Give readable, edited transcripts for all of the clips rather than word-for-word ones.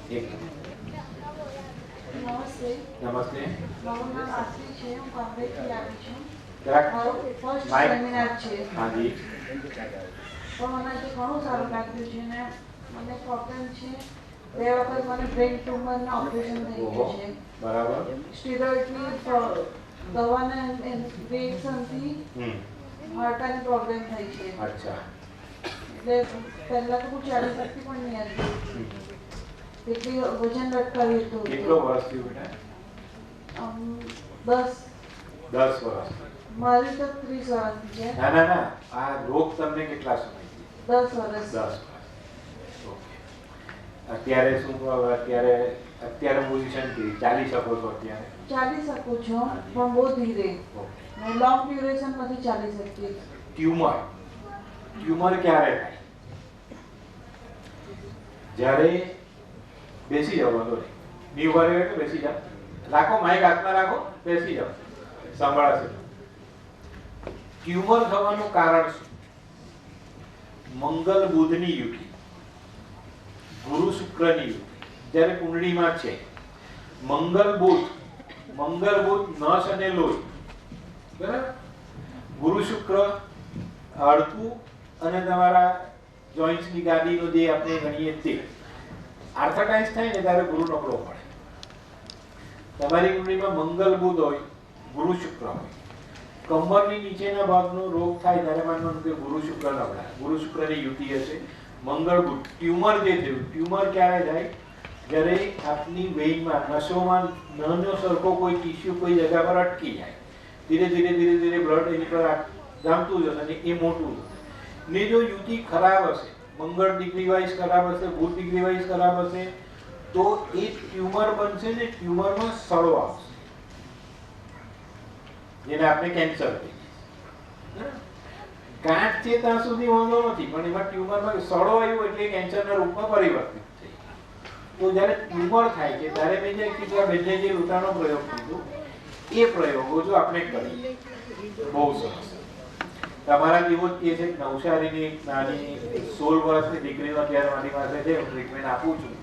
એક નમસ્તે. નમસ્તે. મારું નામ આરતી છે. હું કામરેજથી આવી છું. મારો ફર્સ્ટ માઇક. સેમિનાર છે. હાજી. પણ મને આજે ઘણું સારું લાગ્યું છે ને મને પ્રોબ્લેમ છે. 2 વખત મને બ્રેન ટ્યુમરનું ઓપરેશન થઈ ગયું છે. બરાબર. સ્ટીરોઇડની દવાના ઇન્જેક્શનથી હાર્ટની પ્રોબ્લેમ થઈ છે. અચ્છા. એટલે પહેલાં તો હું ચાલી શકતી પણ નહીં હતી. એટલી વજન લટકાવી હતું. કેટલો વર્ષ થયું બેટા? 10 વર્ષ. મારી તો 30 વર્ષની છે. ના ના ના, આ રોગ તમને કેટલા સમયથી? 10 વર્ષ. 10 વર્ષ. ઓકે. અત્યારે શું અત્યારે પોઝિશન કેવી? ચાલી શકો છો અત્યારે? ચાલી શકું છું પણ બહુ ધીરે. ઓકે. લોંગ ડ્યુરેશન નથી ચાલી શકતી. ટ્યુમર ક્યારે થાય? જ્યારે બેસી જાઓ, વાંધો નહીં. ની ઉભા રહ્યો એટલે બેસી જાઓ. રાખો, માઇક હાથમાં રાખો, બેસી જાઓ, સંભાળશે. ટ્યુમર થવાનું કારણ શું? મંગળ બુધની યુતિ, ગુરુ શુક્રની યુતિ જ્યારે કુંડળીમાં છે, મંગળ બુધ નસ અને લોહી, બરાબર, ગુરુ શુક્ર હાડકું અને તમારા જોઈન્ટ્સની ગાદીનો જે આપણે ગણીએ તે આર્થરાઇટિસ થાય ને ત્યારે ગુરુ નબળો પડે. તમારી કુંડળીમાં મંગળ બુધ હોય, ગુરુ શુક્ર હોય, કમરની નીચેના ભાગનો રોગ થાય ત્યારે માનવાનું કે ગુરુ શુક્ર નબળા, ગુરુ શુક્રની યુતિ હશે. મંગળ બુધ ટ્યુમર જે થયું, ટ્યુમર ક્યારે થાય? જ્યારે આપની વેઇનમાં નસોમાં નાનો સરખો કોઈ ટીસ્યુ કોઈ જગ્યા પર અટકી જાય, ધીરે ધીરે બ્લડ એની પર જામતું જશે અને એ મોટું થશે. ને જો યુતિ ખરાબ હશે, મંગળ ડિગ્રી વાઇઝ ખરાબ હશે, બુધ ડિગ્રી વાઇઝ ખરાબ હશે, તો એ ટ્યુમર બનશે ને ટ્યુમરમાં સડો આવશે, જેને આપણે કેન્સર કહીએ. ગાંઠ છે ત્યાં સુધી વાંધો નથી, પણ એમાં ટ્યુમરમાં સડો આવ્યો એટલે કેન્સરના રૂપમાં પરિવર્તિત થઈ. તો જ્યારે ટ્યુમર થાય છે ત્યારે મેં જે કીધું બેને જે લૂંટાનો પ્રયોગ કીધો એ પ્રયોગો જો આપણે કરીએ બહુ સરસ. તમારા જેવો જ કેસ એક નવસારીની એક નાની 16 વર્ષની દીકરીનો અત્યારે મારી પાસે છે, હું ટ્રીટમેન્ટ આપું છું.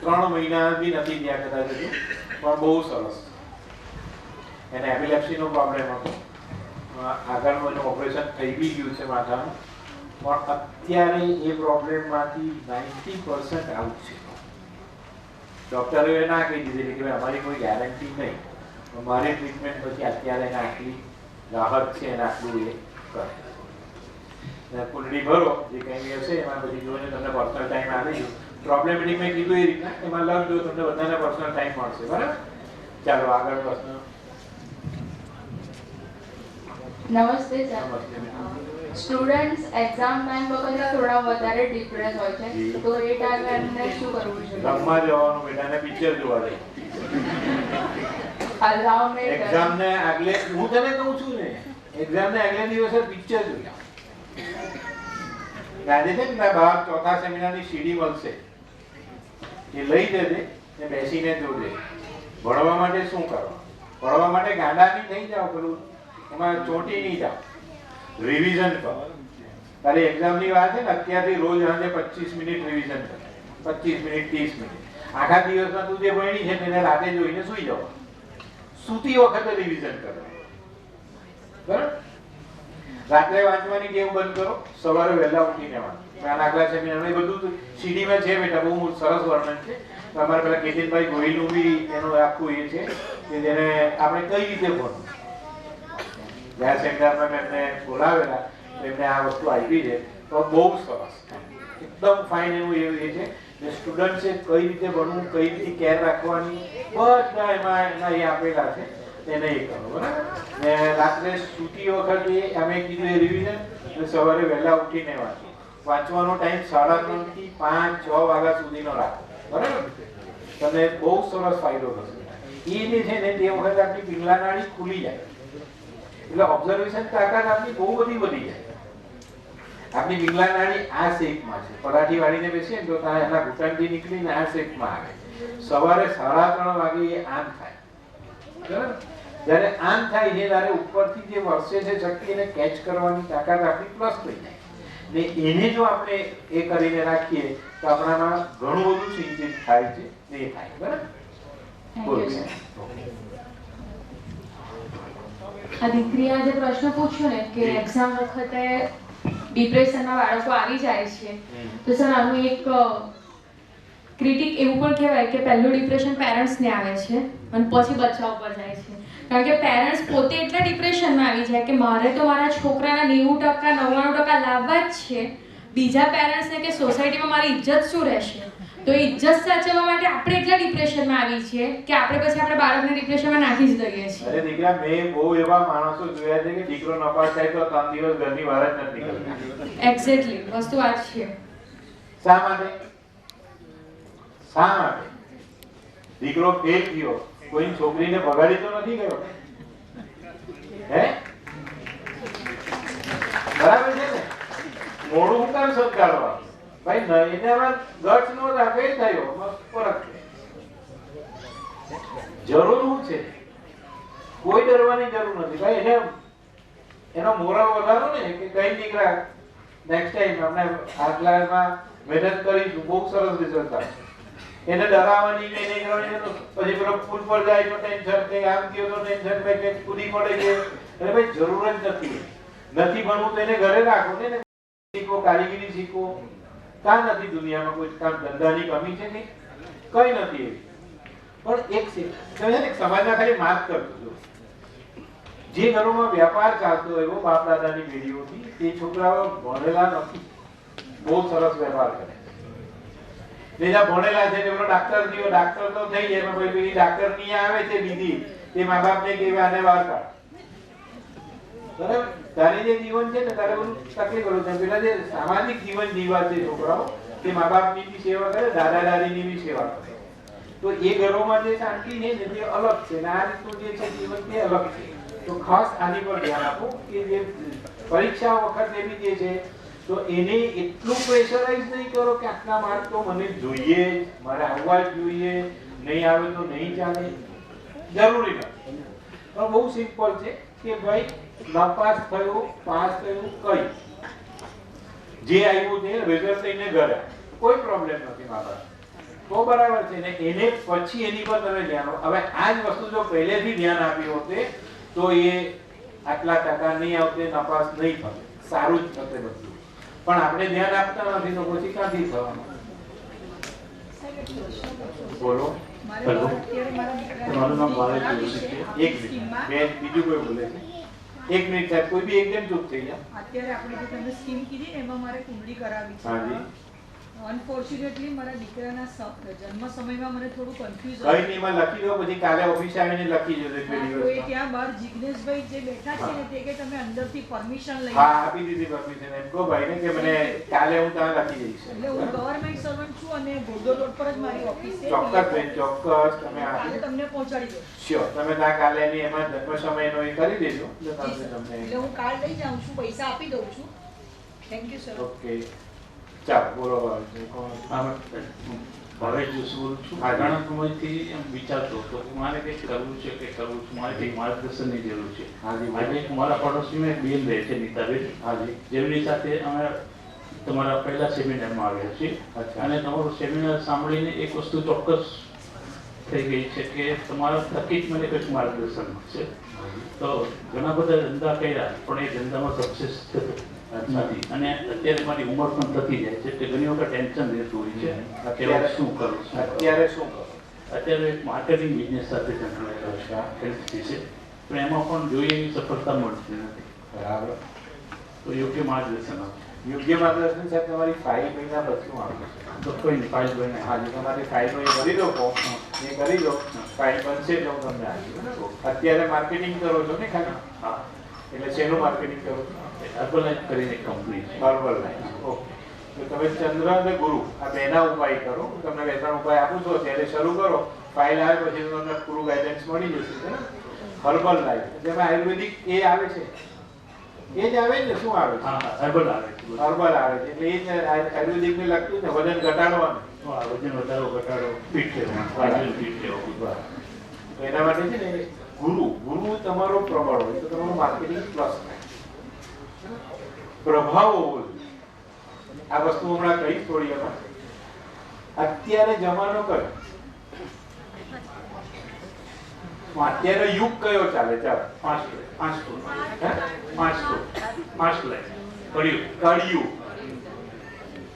3 મહિના બી નથી ત્યાં કદાચ હજુ, પણ બહુ સરસ. એને એપિલેપ્સીનો પ્રોબ્લેમ હતો, આગળનું એનું ઓપરેશન થઈ બી ગયું છે માથાનું, પણ અત્યારે એ પ્રોબ્લેમમાંથી 90% આઉટ છે. ડૉક્ટરોએ ના કહી દીધેલી કે અમારી કોઈ ગેરંટી નહીં, મારી ટ્રીટમેન્ટ પછી અત્યારે એને આટલી રાહત છે અને આટલું એ કરે. કુંડળી ભરો જે કંઈ હશે એમાં પછી જોઈને તમને પર્સનલ ટાઈમ આવી ગયો. પ્રોબ્લેમેટિક મેં કીધું એ રીતના એમાં લખજો, તમને બધાને પર્સનલ ટાઈમ મળશે. બરાબર, ચાલો આગળ પ્રશ્ન. નમસ્તે સર. સ્ટુડન્ટ્સ એક્ઝામ ટાઈમ વખતે થોડા વધારે ડિપ્રેસ હોય છે, તો એ ટાઈમે એમને શું કરવું જોઈએ? રમવા જવાનું, બેટાને પિક્ચર જોવા જાય. એક્ઝામને આગલે હું તને કહું છું ને, એક્ઝામને આગલે દિવસે પિક્ચર જોઈ આવ. આજે છે ને બહાર ચોથા સેમિનારની સીડી મળશે, એ લઈ જજે ને બેસીને જોજે. ભણવા માટે શું કરવાનું? ભણવા માટે ગાડાની નહીં જાઓ, પેલું એમાં ચોંટી નહીં જાઓ, રિવિઝન કરો. તારી એક્ઝામની વાત છે ને, અત્યારથી રોજ સાંજે 25 મિનિટ રિવિઝન કર, 25 મિનિટ 30 મિનિટ. આખા દિવસમાં તું જે ભણી છે તેને રાતે જોઈને સુઈ જવા, સૂતી વખતે રિવિઝન કરો. બરાબર, રાત્રે વાંચવાની ટેવ બંધ કરો, સવારે વહેલા ઉઠીને વાંચો. આગલા સેમિનારમાં બધું સીડીમાં છે બેટા, બહુ સરસ વર્ણન છે. તમારે પેલા કેતનભાઈ ગોહિલનું બી એનું આખું એ છે કે જેને આપણે કઈ રીતે ભણવું. જ્યાં સેમિનારમાં મેં એમને બોલાવેલા એમને આ વસ્તુ આપી છે, તો બહુ સરસ, એકદમ ફાઇન એવું એ છે. ને સ્ટુડન્ટ્સે કઈ રીતે ભણવું, કઈ રીતે કેર રાખવાની, બધા એમાં એના એ આપેલા છે, એને એ કરો. બરાબર, ને રાત્રે સૂતી વખતે અમે કીધું એ રિવિઝન, અને સવારે વહેલા ઉઠીને વાંચો. વાંચવાનો ટાઈમ 3:30 થી 5-6 વાગ્યા સુધીનો રાખો. બરાબર, તમને બહુ સરસ ફાયદો થશે. એ જે છે ને તે વખતે આપણી પિંગલા નાડી ખુલી જાય, એટલે ઓબ્ઝર્વેશન તાકાત આપણી બહુ બધી વધી જાય. આપણી પિંગલા નાડી આ શેપમાં છે, પરાઠી વાળીને બેસીએ તો એના ઘૂંટણથી નીકળીને આ શેપમાં આવે. સવારે 3:30 વાગે એ આમ થાય. બરાબર, જ્યારે આમ થાય છે ત્યારે ઉપરથી જે વર્ષે છે શક્તિ એને કેચ કરવાની તાકાત આપણી પ્લસ થઈ જાય. ને એને જો આપણે એ કરીને રાખીએ તો આપણામાં ઘણું બધું ચિંતિત થાય છે ને એ થાય. બરાબર? Thank you sir. આ દીકરીએ આજે પ્રશ્ન પૂછ્યો ને કે એક્ઝામ વખતે ડિપ્રેશનમાં બાળકો આવી જાય છે, તો સર આનું એક ક્રિટિક એવું પણ કહેવાય કે પહેલું ડિપ્રેશન પેરેન્ટ્સને આવે છે અને પછી બચ્ચા ઉપર જાય છે. કારણ કે પેરેન્ટ્સ પોતે એટલા ડિપ્રેશનમાં આવી જાય કે મારે તો મારા છોકરાના 90% 99% લાવવા જ છે, બીજા પેરેન્ટ્સને કે સોસાયટીમાં મારી ઇજ્જત શું રહેશે, તો ઇજ્જત સાચવવા માટે આપણે એટલા ડિપ્રેશનમાં આવી છીએ કે આપણે પછી આપણે બાળકને ડિપ્રેશનમાં નાખી જ દઈએ છીએ. અરે દીકરા, મેં બહુ એવા માણસો જોયા છે કે દીકરો નપાસ થાય તો 3 દિવસ ઘરની બહાર જ નથી નીકળતા. એક્ઝેક્ટલી વસ્તુ આ જ છે. શા માટે? શા માટે? દીકરો ફેલ થયો, કોઈ છોકરીને બગાડી તો નથી ગયો, હે? બરાબર છે ને? મોડું હું કામ સત્કારવા ભાઈ, એનામાં ગટ્સ નો રાખે થયો ફરક છે. જરૂર શું છે? કોઈ ડરવાની જરૂર નથી ભાઈ. એનો મોરલ વધારો ને કે કઈ દીકરા નેક્સ્ટ ટાઈમ આપણે આટલામાં મહેનત કરીશું, બહુ સરસ રિઝલ્ટ આવશે. એને ડરાવવાની નહીં કરવાની. પછી પેલો પુલ પર જાય તો ટેન્શન, કે આમ થયો તો ટેન્શન, ભાઈ કે કૂદી પડે છે. એટલે ભાઈ જરૂર જ નથી. નથી ભણવું તો એને ઘરે રાખો ને, શીખો, કારીગરી શીખો. કાં નથી દુનિયામાં કોઈ કામ ધંધાની કમી છે ને? કઈ નથી એવી. પણ એક છે ને, સમાજના ખાલી માર્ક કરજો. જે ઘરોમાં વ્યાપાર ચાલતો હોય એવો બાપ દાદાની પેઢીઓથી, તે છોકરાઓ ભણેલા નથી, બહુ સરસ વેપાર કરે. બીજા ભણેલા છે તે પેલો ડાક્ટર થયો, ડાક્ટર તો થઈ જાય, પણ પછી ડાક્ટર ની આવે છે બીજી, તે મા બાપ ને કહેવાય આને બહાર કાઢ. બરાબર? તારે જે જીવન છે ને, તારે બધું તકલીફ કરું છે. પેલા જે સામાજિક જીવન જીવા છે છોકરાઓ, તે મા બાપ ની બી સેવા કરે, દાદા દાદી ની બી સેવા કરે. તો એ ઘરોમાં જે શાંતિ છે ને તે અલગ છે, ને આ રીતનું જે છે જીવન તે અલગ છે. તો ખાસ આની પર ધ્યાન આપો કે જે પરીક્ષા વખતે બી જે છે તો એને એટલું પ્રેશરાઇઝ નહીં કરો કે આટલા માર્ક તો મને જોઈએ, મારે આવવા જ જોઈએ, નહીં આવે તો નહીં ચાલે. જરૂરી નથી. પણ બહુ સિમ્પલ છે કે ભાઈ નાપાસ થયો, પાસ થયું, કઈ જે આવ્યું છે રિઝલ્ટ લઈને ઘરે, કોઈ પ્રોબ્લેમ નથી મારા, તો બરાબર છે ને. એને પછી એની પર તમે ધ્યાન આપો. હવે આ જ વસ્તુ જો પહેલેથી ધ્યાન આપ્યું હોતે તો એ આટલા ટકા નહીં આવતે, નપાસ નહીં થશે, સારું જ થશે બધું. પણ આપણે ધ્યાન આપતા નથી તો પછી ક્યાંથી થવાનું? બોલો. તમારું નામ ભારત જોશી છે. એક મિનિટ, બેન બીજું કોઈ બોલે છે? એક મિનિટ સાહેબ, કોઈ બી એકદમ ચૂપ થઈ જાય. અત્યારે આપણે જે તમે સ્કીમ કીધી ને એમાં મારે કુંડળી કરાવી છે. હાજી. અનફોર્ચ્યુનેટલી મારા દીકરાના જન્મ સમયમાં મને થોડું કન્ફ્યુઝ કઈ નહીં, એમાં લખી દો, પછી કાલે ઓફિસે આવીને લખી જજો બે તો એ દિવસમાં. ત્યાં બહાર જિગ્નેશભાઈ જે બેઠા છે ને તે કે તમે અંદરથી પરમિશન લઈ હા, આપી દીધી પરમિશન. એમ કહો ભાઈને કે મને કાલે હું ત્યાં લખી દઈશ. એટલે હું ગવર્મેન્ટ સર્વન્ટ છું અને ઘોડો રોડ પર જ મારી ઓફિસ છે. ચોક્કસ બેન, ચોક્કસ તમે કાલે આપી તમને પહોંચાડી દઉં. શ્યોર. તમે ત્યાં કાલે એની એમાં જન્મ સમયનો એ કરી દેજો એટલે તમને એટલે હું કાર્ડ લઈ જાઉં છું, પૈસા આપી દઉં છું. Thank you sir. ઓકે. ચાલો બોલો ભાઈ. ભાવેશ જોશી બોલું છું. હા, ઘણા સમયથી એમ વિચારતો હતો કે મારે કંઈક કરવું છે, કંઈક કરવું છે, મારે કંઈક માર્ગદર્શનની જરૂર છે. હાજી. આજે એક મારા પડોશીમાં એક બેન રહે છે, નીતાબેન, હાજી. જેમની સાથે અમે તમારા પહેલા સેમિનારમાં આવ્યા છીએ. અચ્છા. અને તમારું સેમિનાર સાંભળીને એક વસ્તુ ચોક્કસ થઈ ગઈ છે કે તમારા થકી જ મને કંઈક માર્ગદર્શન મળશે. તો ઘણા બધા ધંધા કર્યા પણ એ ધંધામાં સક્સેસ થતો નથી. અને અત્યારે મારી ઉંમર પણ થતી જાય છે કે ઘણી વખત ટેન્શન રહેતું હોય છે કે હવે શું કરું છું. અત્યારે શું કરો? અત્યારે એક માર્કેટિંગ બિઝનેસ સાથે સંકળાયેલો છે, હેલ્થ વિશે, પણ એમાં પણ જોઈએ એવી સફળતા મળતી નથી. બરાબર. તો યોગ્ય માર્ગદર્શન આપો. યોગ્ય માર્ગદર્શન સાહેબ તમારી 5 મહિના પછી હું આપું છું. તો કોઈ નહીં, ફાઇલ બને. હાજી, તમારી ફાઇલનો એ ભરી દો ફોર્મ, એ કરી દો, ફાઇલ બનશે તો હું તમને આપીશ. બરાબર. અત્યારે માર્કેટિંગ કરો છો ને ખાલી? હા, એટલે શેનું માર્કેટિંગ કરો છો? હર્બલાઇફ કરીને કંપની છે. Herbal life. ઓકે. તો તમે ચંદ્ર અને ગુરુ આ બેના ઉપાય કરો. હું તમને બે ત્રણ ઉપાય આપું છું, ત્યારે શરૂ કરો. ફાઇલ આવે પછી તમને પૂરું ગાઈડન્સ મળી જશે. બરાબર. હર્બલ લાઈફ જેમાં આયુર્વેદિક એ આવે છે, એ જ આવે ને? શું આવે છે? હા હા, હર્બલ આવે છે. હર્બલ આવે છે એટલે એ જ આયુર્વેદિક ને લગતું ને વજન ઘટાડવાનું. હા, વજન વધારો ઘટાડો, ફિટ રહેવાનું, ફિટ રહેવું. તો એના માટે છે ને ગુરુ તમારો પ્રબળ હોય તો તમારું માર્કેટિંગ પ્લસ થાય. પ્રભાવ હોવો જોઈએ. આ વસ્તુ હમણાં કહીશ થોડી વાર. અત્યારે જમાનો કયો? અત્યારે યુગ કયો ચાલે? ચાલો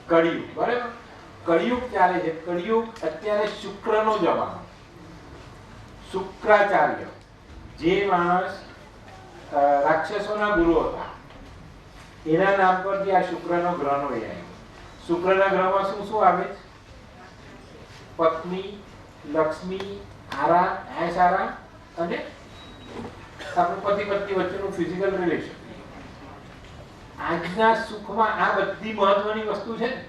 કળિયુગ, બરાબર? કળિયુગ ચાલે છે. કળિયુગ અત્યારે શુક્રનો જમાનો. શુક્રાચાર્ય જે માણસ રાક્ષસોના ગુરુ હતા એના નામ પરથી આ શુક્રનો ગ્રહનો એ આવ્યો. શુક્રના ગ્રહમાં શું શું આવે છે? પત્ની, લક્ષ્મી, આરામ, એશ આરામ અને આપણું પતિ પત્ની વચ્ચેનું ફિઝિકલ રિલેશન. આજના સુખમાં આ બધી મહત્વની વસ્તુ છે ને.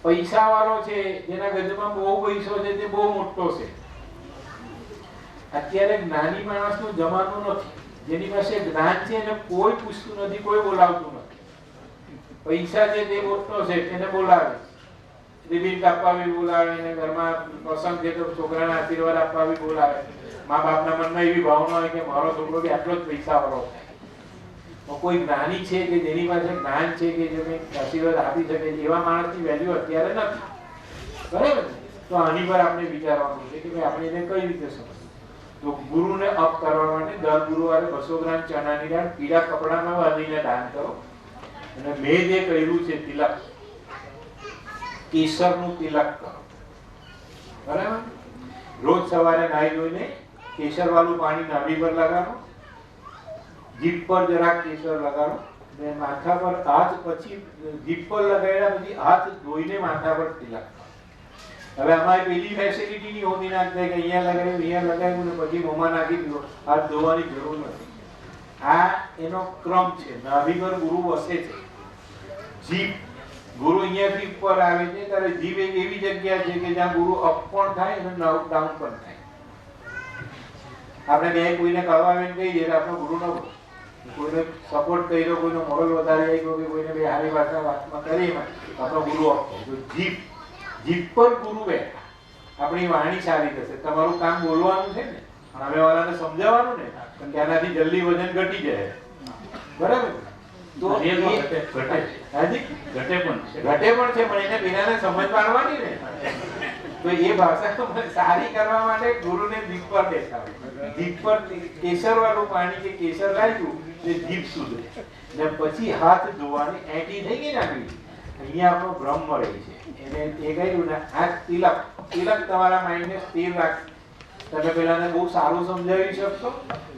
પૈસા વાળો છે જેના ગજમાં બહુ પૈસો છે તે બહુ મોટો છે. અત્યારે જ્ઞાની માણસનો જમાનો નથી. જેની પાસે જ્ઞાન છે એને કોઈ પૂછતું નથી, કોઈ બોલાવતું નથી. પૈસા છે તે મોટો છે એને બોલાવે, રિબીન કાપવા બી બોલાવે, એને ઘરમાં પ્રસંગ છે તો છોકરાના આશીર્વાદ આપવા બી બોલાવે. મા બાપના મનમાં એવી ભાવના હોય કે મારો છોકરો બી આટલો જ પૈસા વાળો છે. કોઈ જ્ઞાની છે કે જેની પાસે જ્ઞાન છે કે જેને આશીર્વાદ આપી શકે એવા માણસની વેલ્યુ અત્યારે નથી. બરાબર? તો આની પર આપણે વિચારવાનું છે કે ભાઈ આપણે એને કઈ રીતે સમજવું. તો ગુરુને અપ કરવા માટે દર ગુરુવારે 200 ગ્રામ ચણાની દાળ પીળા કપડામાં બાંધીને દાન કરો. અને મેં જે કર્યું છે તિલક, કેસરનું તિલક કરો. બરાબર? રોજ સવારે નાહી ધોઈને કેસર વાળું પાણી નાભી પર લગાડો, જીભ પર જરાક કેસર લગાડો અને માથા પર હાથ, પછી જીભ પર લગાડ્યા પછી હાથ ધોઈને માથા પર તિલક. હવે અમારી પેલી ફેસિલિટી નહીં હોતી નાખતે કે અહીંયા લગાવ્યું ને પછી મોંમાં નાખી દીધો. હાથ ધોવાની જરૂર નથી. આ એનો ક્રમ છે. નાભી પર ગુરુ વસે છે. જીભ ગુરુ અહીંયાથી ઉપર આવે છે ત્યારે જીભ એક એવી જગ્યા છે કે જ્યાં ગુરુ અપ પણ થાય અને ડાઉન પણ થાય. આપણે બે કોઈને કળવાવીને કહી દઈએ આપણો ગુરુ ન કોઈને સપોર્ટ કર્યો, કોઈનો મોરલ વધારે આવી ગયો કે કોઈને બે સારી ભાષા વાતમાં કરી આપણો ગુરુ અપ થાય. જીભ પર ગુરુ બેઠા આપણી વાણી સારી થશે. તમારું કામ બોલવાનું છે ને, સામેવાળાને સમજાવવાનું ને, પણ ત્યાંનાથી જલ્દી વજન ઘટી જાય. બરાબર? તો ઘટે પણ છે પણ એને બિનાને સમજ પાડવાની ને. તો એ ભાષા સારી કરવા માટે ગુરુને જીભ પર બેસાડે. જીભ પર કેસર વાળું પાણી કે કેસર લાગ્યું એટલે જીભ સુધરે ને પછી હાથ ધોવાની એટી થઈ ગઈ ને આપણી. અહીંયા આપણો બ્રહ્મ મળે છે. એને એ કહ્યું ને આ તિલક તમારા માઇન્ડને સ્થિર રાખ. તમે પેલાને બહુ સારું સમજાવી શકશો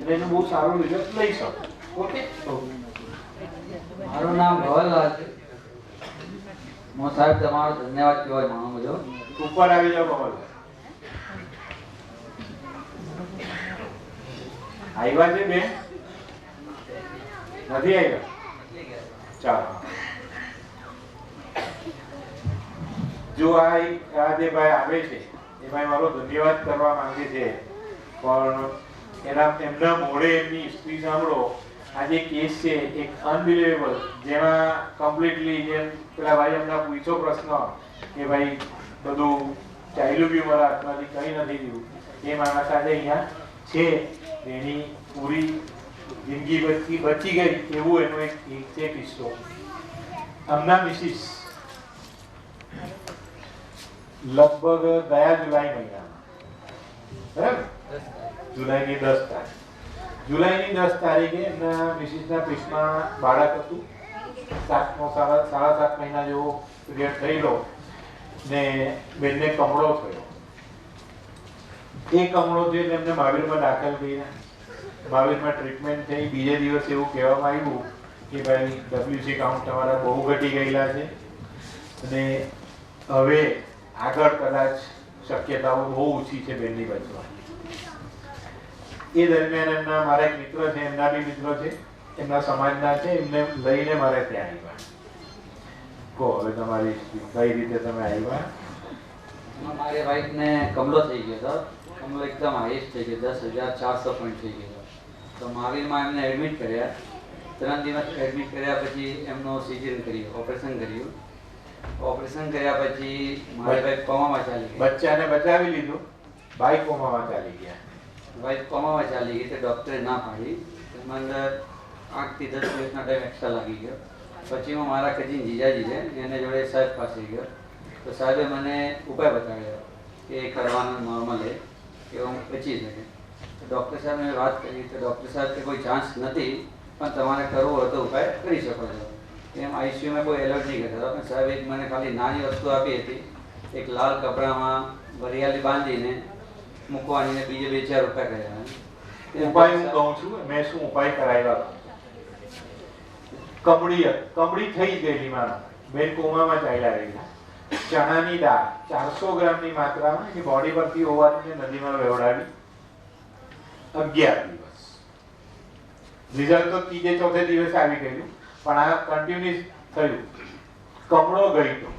અને એનું બહુ સારું રિઝલ્ટ લઈ શકો. ઓકે? મારું નામ ભવરલાલ છે. હું સાહેબ તમારો ધન્યવાદ કહેવા માંગુ છું. ઉપર આવી જાઓ કમલ. આવ્યા છે બેન? નથી આવ્યા? ચાલો. જો આ જે ભાઈ આવે છે એ ભાઈ મારો ધન્યવાદ કરવા માંગે છે, પણ એમના મોઢે એમની હિસ્ટ્રી સાંભળો. આ જે કેસ છે એક અનબિલિવેબલ, જેમાં કમ્પ્લીટલી જેમ પેલા ભાઈ એમના પૂછો પ્રશ્ન કે ભાઈ બધું ચાલ્યું બી મારા હાથમાંથી કંઈ નથી થયું, એ માણસ આજે અહીંયા છે. એની પૂરી જિંદગી બચી ગઈ એવું એનો એક છે કિસ્સો. આમના મિસિસ લગભગ ગયા જુલાઈ મહિનામાં, બરાબર, જુલાઈની 10 તારીખે એમના મિસિસના પેટમાં બાળક હતું. સાડા 7 મહિના જેવો પીરિયડ થયેલો ને બેનને કમળો થયો. એ કમળો છે એમને મહાવીરમાં દાખલ કર્યા. મહાવીરમાં ટ્રીટમેન્ટ થઈ. બીજે દિવસ એવું કહેવામાં આવ્યું કે ભાઈ WC કાઉન્ટ તમારા બહુ ઘટી ગયેલા છે અને હવે આગળ કદાચ શક્યતાઓ બહુ ઓછી છે બેનની બચવાની. એ દરમિયાન એમના મારા એક મિત્ર છે, એમના બી મિત્રો છે, એમના સમાજના છે, એમને લઈને મારે ત્યાં આવ્યા. કહો હવે તમારી કઈ રીતે તમે આવ્યા? મારી વાઈફને કમળો થઈ ગયો હતો. કમળો એકદમ હાઈએસ્ટ થઈ ગયો, 10,400 પોઈન્ટ થઈ ગયો. તો મહાવીરમાં એમને એડમિટ કર્યા. 3 દિવસ એડમિટ કર્યા પછી એમનો સિઝેરિયન કર્યું, ઓપરેશન કર્યું. ઓપરેશન કર્યા પછી મારી વાઈફ કોમામાં ચાલી ગઈ. બચ્ચાને બચાવી લીધું, ભાઈ કોમામાં ચાલી ગયા. વાઈફ કોમામાં ચાલી ગઈ તો ડૉક્ટરે ના પાડી. એમાં અંદર 8 થી 10 દિવસના ટાઈમ એક્સ્ટ્રા લાગી ગયો. પછી હું મારા કજીન જીજાજી છે એને જોડે સાહેબ પાસે ગયો તો સાહેબે મને ઉપાય બતાવ્યો કે એ કરવાનો નોર્મલ કે હું બચી શકે. તો ડૉક્ટર સાહેબને વાત કરી તો ડૉક્ટર સાહેબ કે કોઈ ચાન્સ નથી પણ તમારે કરવો હોય તો ઉપાય કરી શકો છો. એમ આઈસીયુમાં કોઈ એલર્ટ નહીં કરતા પણ સાહેબ એક મને ખાલી નાની વસ્તુ આપી હતી, એક લાલ કપડામાં વરિયાળી બાંધીને મૂકવાની ને બીજે 2-4 ઉપાય કર્યા. ઉપાય હું કહું છું, મેં શું ઉપાય કરાવ્યા. કમળી થઈ ગયેલી મારા બેન કોમામાં ચાલ્યા રહેલા. ચણાની દાળ 400 ગ્રામની માત્રામાં એની બોડી પરથી ઓવારીને નદીમાં વેવડાવી 11 દિવસ. રિઝલ્ટ તો 3-4 દિવસે આવી ગયું પણ આ કન્ટિન્યુઅસ થયું. કમળો ગયો,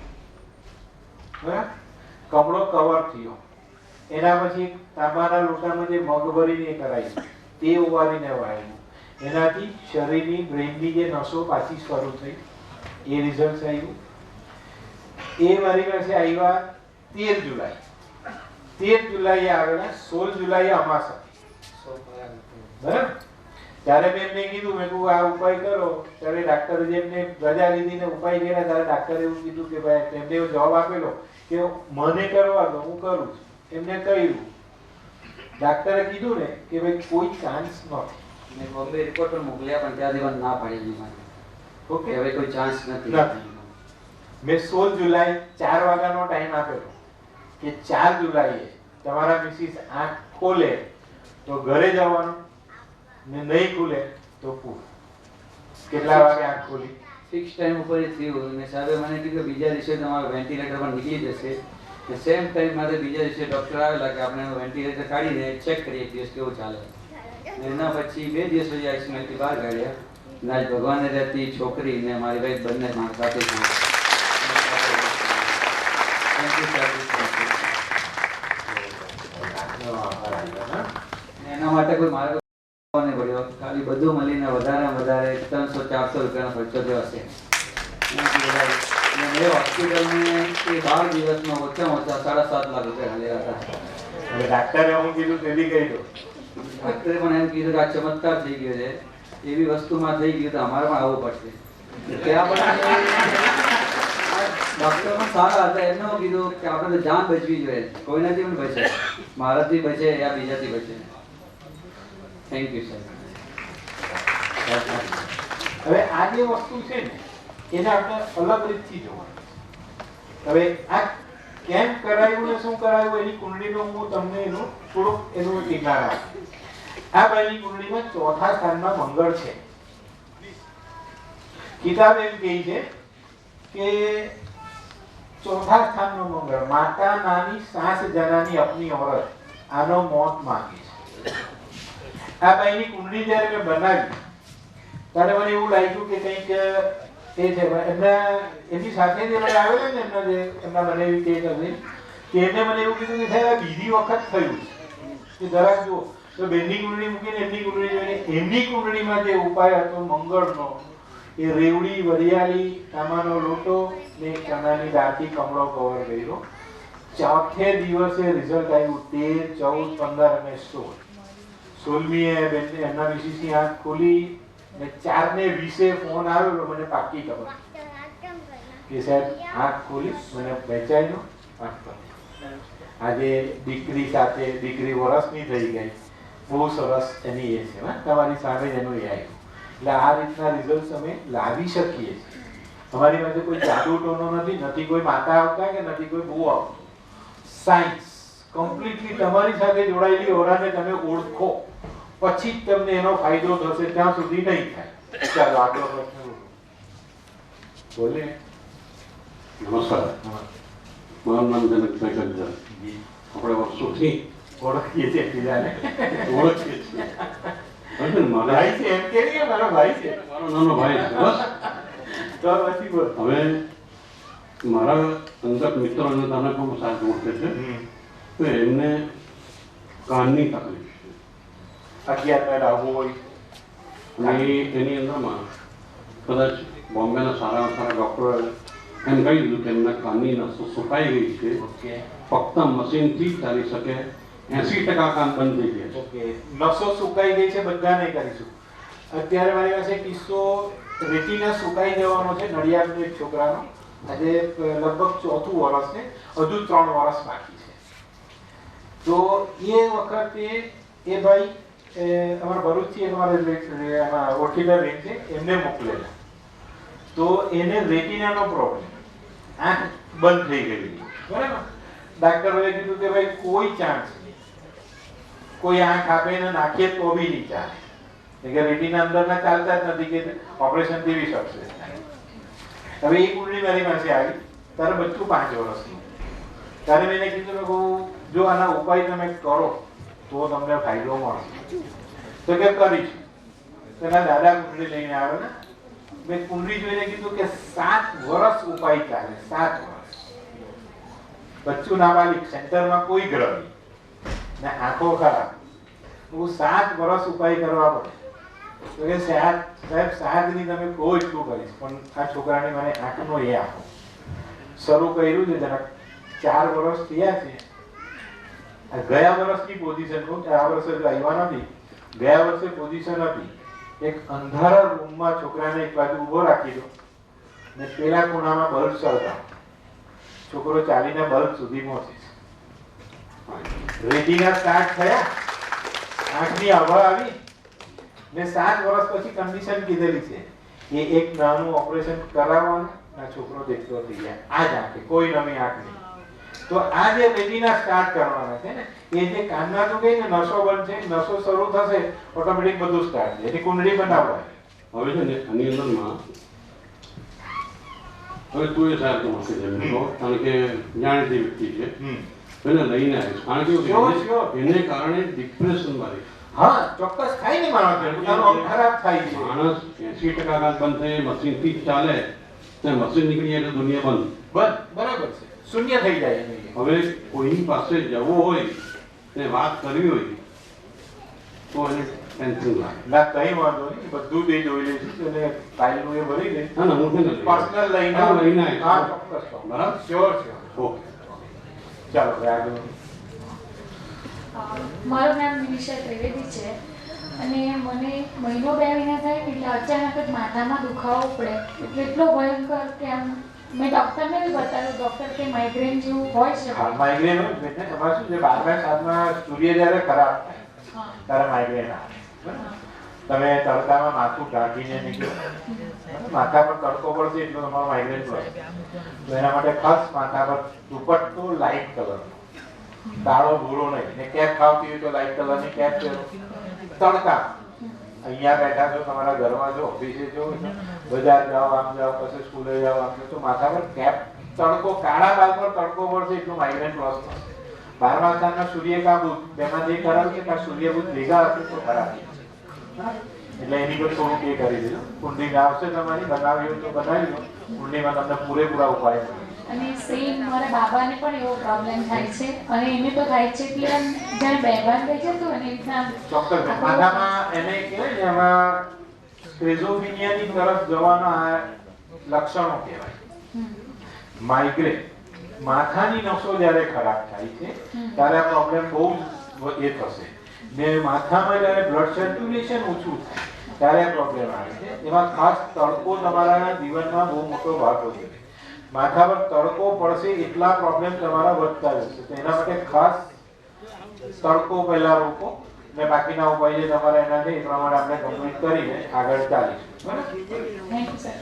બરાબર, કમળો કવર થયો. એના પછી તાંબાના લોટામાં જે મગ ભરીને કરાયું તે ઓવારીને વાળ્યું. એનાથી શરીરની બ્રેનની જે નસો પાછી શરૂ થઈ એ રિઝલ્ટ આવ્યું. એ મારી પાસે આવ્યા 13 જુલાઈ. 13 જુલાઈએ આવેલા, 16 જુલાઈએ અમાસ હતી, બરાબર. ત્યારે મેં એમને કીધું, મેં કહું આ ઉપાય કરો. ત્યારે ડાક્ટરે જેમને રજા લીધી ને ઉપાય કર્યા ત્યારે ડાક્ટરે એવું કીધું કે ભાઈ, એમને એવો જવાબ આપેલો કે મને કરવા દો, હું કરું છું. એમને કહ્યું, ડાક્ટરે કીધું ને કે ભાઈ કોઈ ચાન્સ નથી. મેં બોમ્બે રિપોર્ટ પણ મોકલ્યા પણ ત્યાંથી મને ના પાડેલી મને ઓકે, હવે કોઈ ચાન્સ નથી. મેં 16 જુલાઈ 4 વાગ્યાનો ટાઈમ આપેલો કે 4 જુલાઈએ તમારા મિસિસ આંખ ખોલે તો ઘરે જવાનું ને નહીં ખુલે તો પૂર. કેટલા વાગે આંખ ખોલી? ફિક્સ ટાઈમ ઉપર જ થયું અને સાહેબે મને કીધું કે બીજા દિવસે તમારો વેન્ટિલેટર પર નીકળી જશે. ને સેમ ટાઈમ મારે બીજા દિવસે ડૉક્ટર આવેલા કે આપણે વેન્ટિલેટર કાઢીને ચેક કરીએ એક દિવસ કેવું ચાલે. એના પછી 2 દિવસ પછી આઈસીયુમાંથી બહાર કાઢ્યા. ના ભગવાને રહેતી છોકરી ને મારી વાઈફ બંને મારા સાથે છે. એના માટે કોઈ મારે નહીં પડ્યો, ખાલી બધું મળીને વધારે 300-400 રૂપિયાનો ખર્ચો થયો હશે. મેં હોસ્પિટલને એ 12 દિવસમાં ઓછામાં ઓછા 7.5 લાખ રૂપિયા હાલ્યા હતા. હવે ડાક્ટરે હું કીધું તેલી કહી દો. ડાક્ટરે પણ એમ કીધું કે આ ચમત્કાર થઈ ગયો છે, એવી વસ્તુમાં થઈ ગયું તો અમારે પણ આવવું પડશે. ત્યાં પણ ડૉક્ટર પણ સારા હતા, એમને હું કીધું કે આપણે તો જાન બચવી જોઈએ, કોઈનાથી પણ બચે, મારાથી બચે યા બીજાથી બચે. Thank you sir. હવે આ જે વસ્તુ છે ને એને આપણે અલગ રીતથી જોવાનું. હવે આ કેમ કરાયું ને શું કરાયું એની કુંડળીનો હું તમને એનું થોડુંક એનું વિજ્ઞાન આપું. આ ભાઈની કુંડળીમાં 4થા સ્થાનમાં મંગળ છે. કિતાબ એમ કહે છે કે 4થા સ્થાનનો મંગળ માતા નાની સાસ જનાની અપની औरत આનો મોત માંગે છે. આ ભાઈની કુંડળી જ્યારે મેં બનાવી ત્યારે મને એવું લાગ્યું કે કંઈક એ છે. એમની સાથે જે મને આવેલા ને એમના મને એવી કે એને મને એવું કીધું કે સાહેબ આ બીજી વખત થયું છે કે જરાક જુઓ. તો બેનની કુંડળી મૂકીને એમની કુંડળી જોઈને એમની કુંડળીમાં જે ઉપાય હતો મંગળનો એ રેવડી, વરિયાળી, તાંબાનો લોટો ને ચણાની દાળથી કમળો કવર કર્યો. 4થે દિવસે રિઝલ્ટ આવ્યું 13, 14, 15 અને 16. 16મીએ બેનને એમના મિસિસની આંખ ખોલી ને 4:20 ફોન આવ્યો. મને પાકી ખબર કે સાહેબ આંખ ખોલી, મને બેચાઈનો આંખ પર. આજે દીકરી સાથે દીકરી વર્ષની થઈ ગઈ, બહુ સરસ એની એ છે. તમારી સામે એનું એ આવ્યું. એટલે આ રીતના રિઝલ્ટ અમે લાવી શકીએ છીએ. અમારી પાસે કોઈ જાદુ ટોનો નથી, નથી કોઈ માતા આવતા કે નથી કોઈ બહુ આવતું. સાયન્સ કમ્પ્લીટલી તમારી સાથે જોડાયેલી ઓરાને તમે ઓળખો પછી જ તમને એનો ફાયદો થશે, ત્યાં સુધી નહીં થાય. ચાલો આગળ પ્રશ્ન બોલે. નમસ્કાર, મારું નામ જનકભાઈ ગજ્જર. આપણે વર્ષોથી ઓળખીએ છીએ બીજાને. ઓળખીએ છીએ. મારા ભાઈ છે એમ કે નહીં, મારો ભાઈ છે, મારો નાનો ભાઈ છે. બસ તો પછી બોલ. હવે મારા અંગત મિત્રોને તને ખૂબ સાથ ઓળખે છે તો એમને કાનની તકલીફ છે. 11 ડાબુ હોય અને એની અંદરમાં કદાચ બોમ્બેના સારા ડૉક્ટરોએ એમ કહી દીધું કે એમના કાનની નસો સુકાઈ ગઈ છે, ઓકે ફક્ત મશીનથી જ ચાલી શકે, 80% કામ બંધ થઈ ગયા છે. ઓકે. નસો સુકાઈ ગઈ છે, બધા નહીં કરીશું. અત્યારે મારી પાસે કિસ્સો રેટિના સુકાઈ જવાનો છે નડિયાદનો એક છોકરાનો. આજે લગભગ 4થું વર્ષ છે, હજુ 3 વર્ષ બાકી છે. તો એ વખતે એ ભાઈ અમારા ભરૂચથી અમારે ઓળખીતા બેન છે, એમને મોકલેલા. તો એને રેટિનાનો પ્રોબ્લેમ, આંખ બંધ થઈ ગયેલી, બરાબર. ડાક્ટરોએ કીધું કે ભાઈ કોઈ ચાન્સ નહીં, કોઈ આંખ આપીને નાખીએ તો બી નહીં ચાલે, કે રેટિના અંદરના ચાલતા જ નથી, કે ઓપરેશન કેવી સક્સેસ થાય. હવે એ કુંડળી મારી પાસે આવી, તારે બચ્ચું 5 વર્ષનું. ત્યારે મેં કીધું કે જો આના ઉપાય તમે કરો તો તમને ફાયદો મળશે. તો કે કરીશું. તેના દાદા કુંડળી લઈને આવે ને, મેં કુંડળી જોઈને કીધું કે 7 વર્ષ ઉપાય ચાલે, 7 વર્ષ. બચ્ચું નાબાલિક, સેન્ટરમાં કોઈ ગ્રહ નહીં ને આંખો ખરાબ, હું 7 વર્ષ ઉપાય કરવા પડે. તો કે સાહેબ 7 ની તમે કહો એટલું કરીશ, પણ આ છોકરાને મને આંખનો એ આપો. શરૂ કર્યું છે, જરાક 4 વર્ષ થયા છે. ગયા વર્ષની પોઝિશન, આ વર્ષે આવ્યા નથી, ગયા વર્ષે પોઝિશન હતી, એક અંધારા રૂમમાં છોકરાને એક બાજુ ઊભો રાખી દો ને પેલા ખૂણામાં બલ્બ સળગાવો, છોકરો ચાલીને બલ્બ સુધી પહોંચે છે. રેટિના સ્ટાર્ટ થયા, આંખની હવા આવી ને 7 વર્ષ પછી કન્ડિશન કીધેલી છે કે એક નાનું ઓપરેશન કરાવવાનું, આ છોકરો દેખતો થઈ જાય. આ જ આંખે, કોઈ નવી આંખ નહીં. તો આ જે રેટિના સ્ટાર્ટ કરવાના છે ને, એ જે કાનના તો કઈ ને નસો બનશે, નસો શરૂ થશે, ઓટોમેટિક બધું સ્ટાર્ટ થાય. એની કુંડળી બનાવવાય. હવે છે ને આની અંદરમાં હવે તું એ સાહેબ તો મળશે છે, કારણ કે જાણીતી વ્યક્તિ છે, એને લઈને આવીશ. કારણ કે એને કારણે ડિપ્રેશન વાળી, હા ચોક્કસ થાય ને માણસ, પોતાનો અંગ ખરાબ થાય છે. માણસ 80% કામ બંધ થાય, મશીનથી જ ચાલે ને મશીન નીકળી એટલે દુનિયા બંધ. બરાબર છે, શૂન્ય થઈ જાય. હવે કોઈની પાસે જવું હોય ને વાત કરવી હોય તો એને ટેન્શન લાગે. ના કઈ વાંધો નહીં, બધું જ જોઈ લઈશું અને ફાઇલનું એ ભરી દે. હા ના, હું છે ને પર્સનલ લઈને આવીશ. હા ચોક્કસ, બરાબર, શ્યોર. ઓકે, ચાલો આગળ. મારું નામ નિમિષા ત્રિવેદી છે અને મને મહિનો 2 મહિના થાય એટલે અચાનક જ માથામાં દુખાવો પડે, એટલે એટલો ભયંકર કે આમ મેં ડૉક્ટરને બી બતાવ્યું, ડૉક્ટર કે માઇગ્રેન જેવું હોય છે. હા માઇગ્રેન હોય ને, તમારે શું છે 12મા સાલમાં સૂર્ય જ્યારે ખરાબ થાય ત્યારે માઇગ્રેન આવે. તમે તડકામાં માથું ઢાંકીને નીકળો, માથા પર તડકો પડશે એટલો તમારો માઇગ્રેન પડે. તો એના માટે ખાસ માથા પર દુપટ્ટો લાઇટ કલર, કાળો ભૂરો નહીં, ને કેપ ખાવતી હોય તો લાઇટ કલરની કેપ પહેરો. તડકા અહીંયા બેઠા છો, તમારા ઘરમાં છો, ઓફિસે છો, બજાર જાઓ, આમ જાઓ, પછી સ્કૂલે જાઓ, આમ તો માથા પર કેપ, તડકો, કાળા બાલ પર તડકો પડશે એટલું માઇગ્રેન પ્લસ થશે. 12મા સ્થાનના સૂર્ય કા બુધ, બેમાં જે ખરાબ છે કે સૂર્ય બુધ ભેગા હશે તો ખરાબ. એટલે એની પર થોડુંક એ કરી દેજો. કુંડળી આવશે તમારી, બનાવી હોય તો બનાવી લો. કુંડળીમાં તમને પૂરેપૂરા ઉપાય મળે. અને સેમ મારા બાબાને પણ એવો પ્રોબ્લેમ થાય છે અને એને તો થાય છે એટલે આમ જ્યારે બેભાન થઈ જતું અને રીતના ચોક્કસ માથામાં એને કહેવાય ને, એમાં સ્ક્રિઝોફ્રેનિયાની તરફ જવાના લક્ષણો કહેવાય. માઇગ્રેન, માથાની નસો જ્યારે ખરાબ થાય છે ત્યારે આ પ્રોબ્લેમ બહુ જ એ થશે ને માથામાં જ્યારે બ્લડ સર્ક્યુલેશન ઓછું થાય ત્યારે પ્રોબ્લેમ આવે છે. એમાં ખાસ તડકો તમારા જીવનમાં બહુ મોટો ભાગ ભજવે. માથા પર તડકો પડશે એટલા પ્રોબ્લેમ તમારા વધતા જશે. તો એના માટે ખાસ તડકો પહેલા રોકો ને બાકીના ઉપાય જે તમારે એના છે એ પ્રમાણે આપણે કમ્પ્લીટ કરીને આગળ ચાલીશું. બરાબર, થેન્ક યુ સર.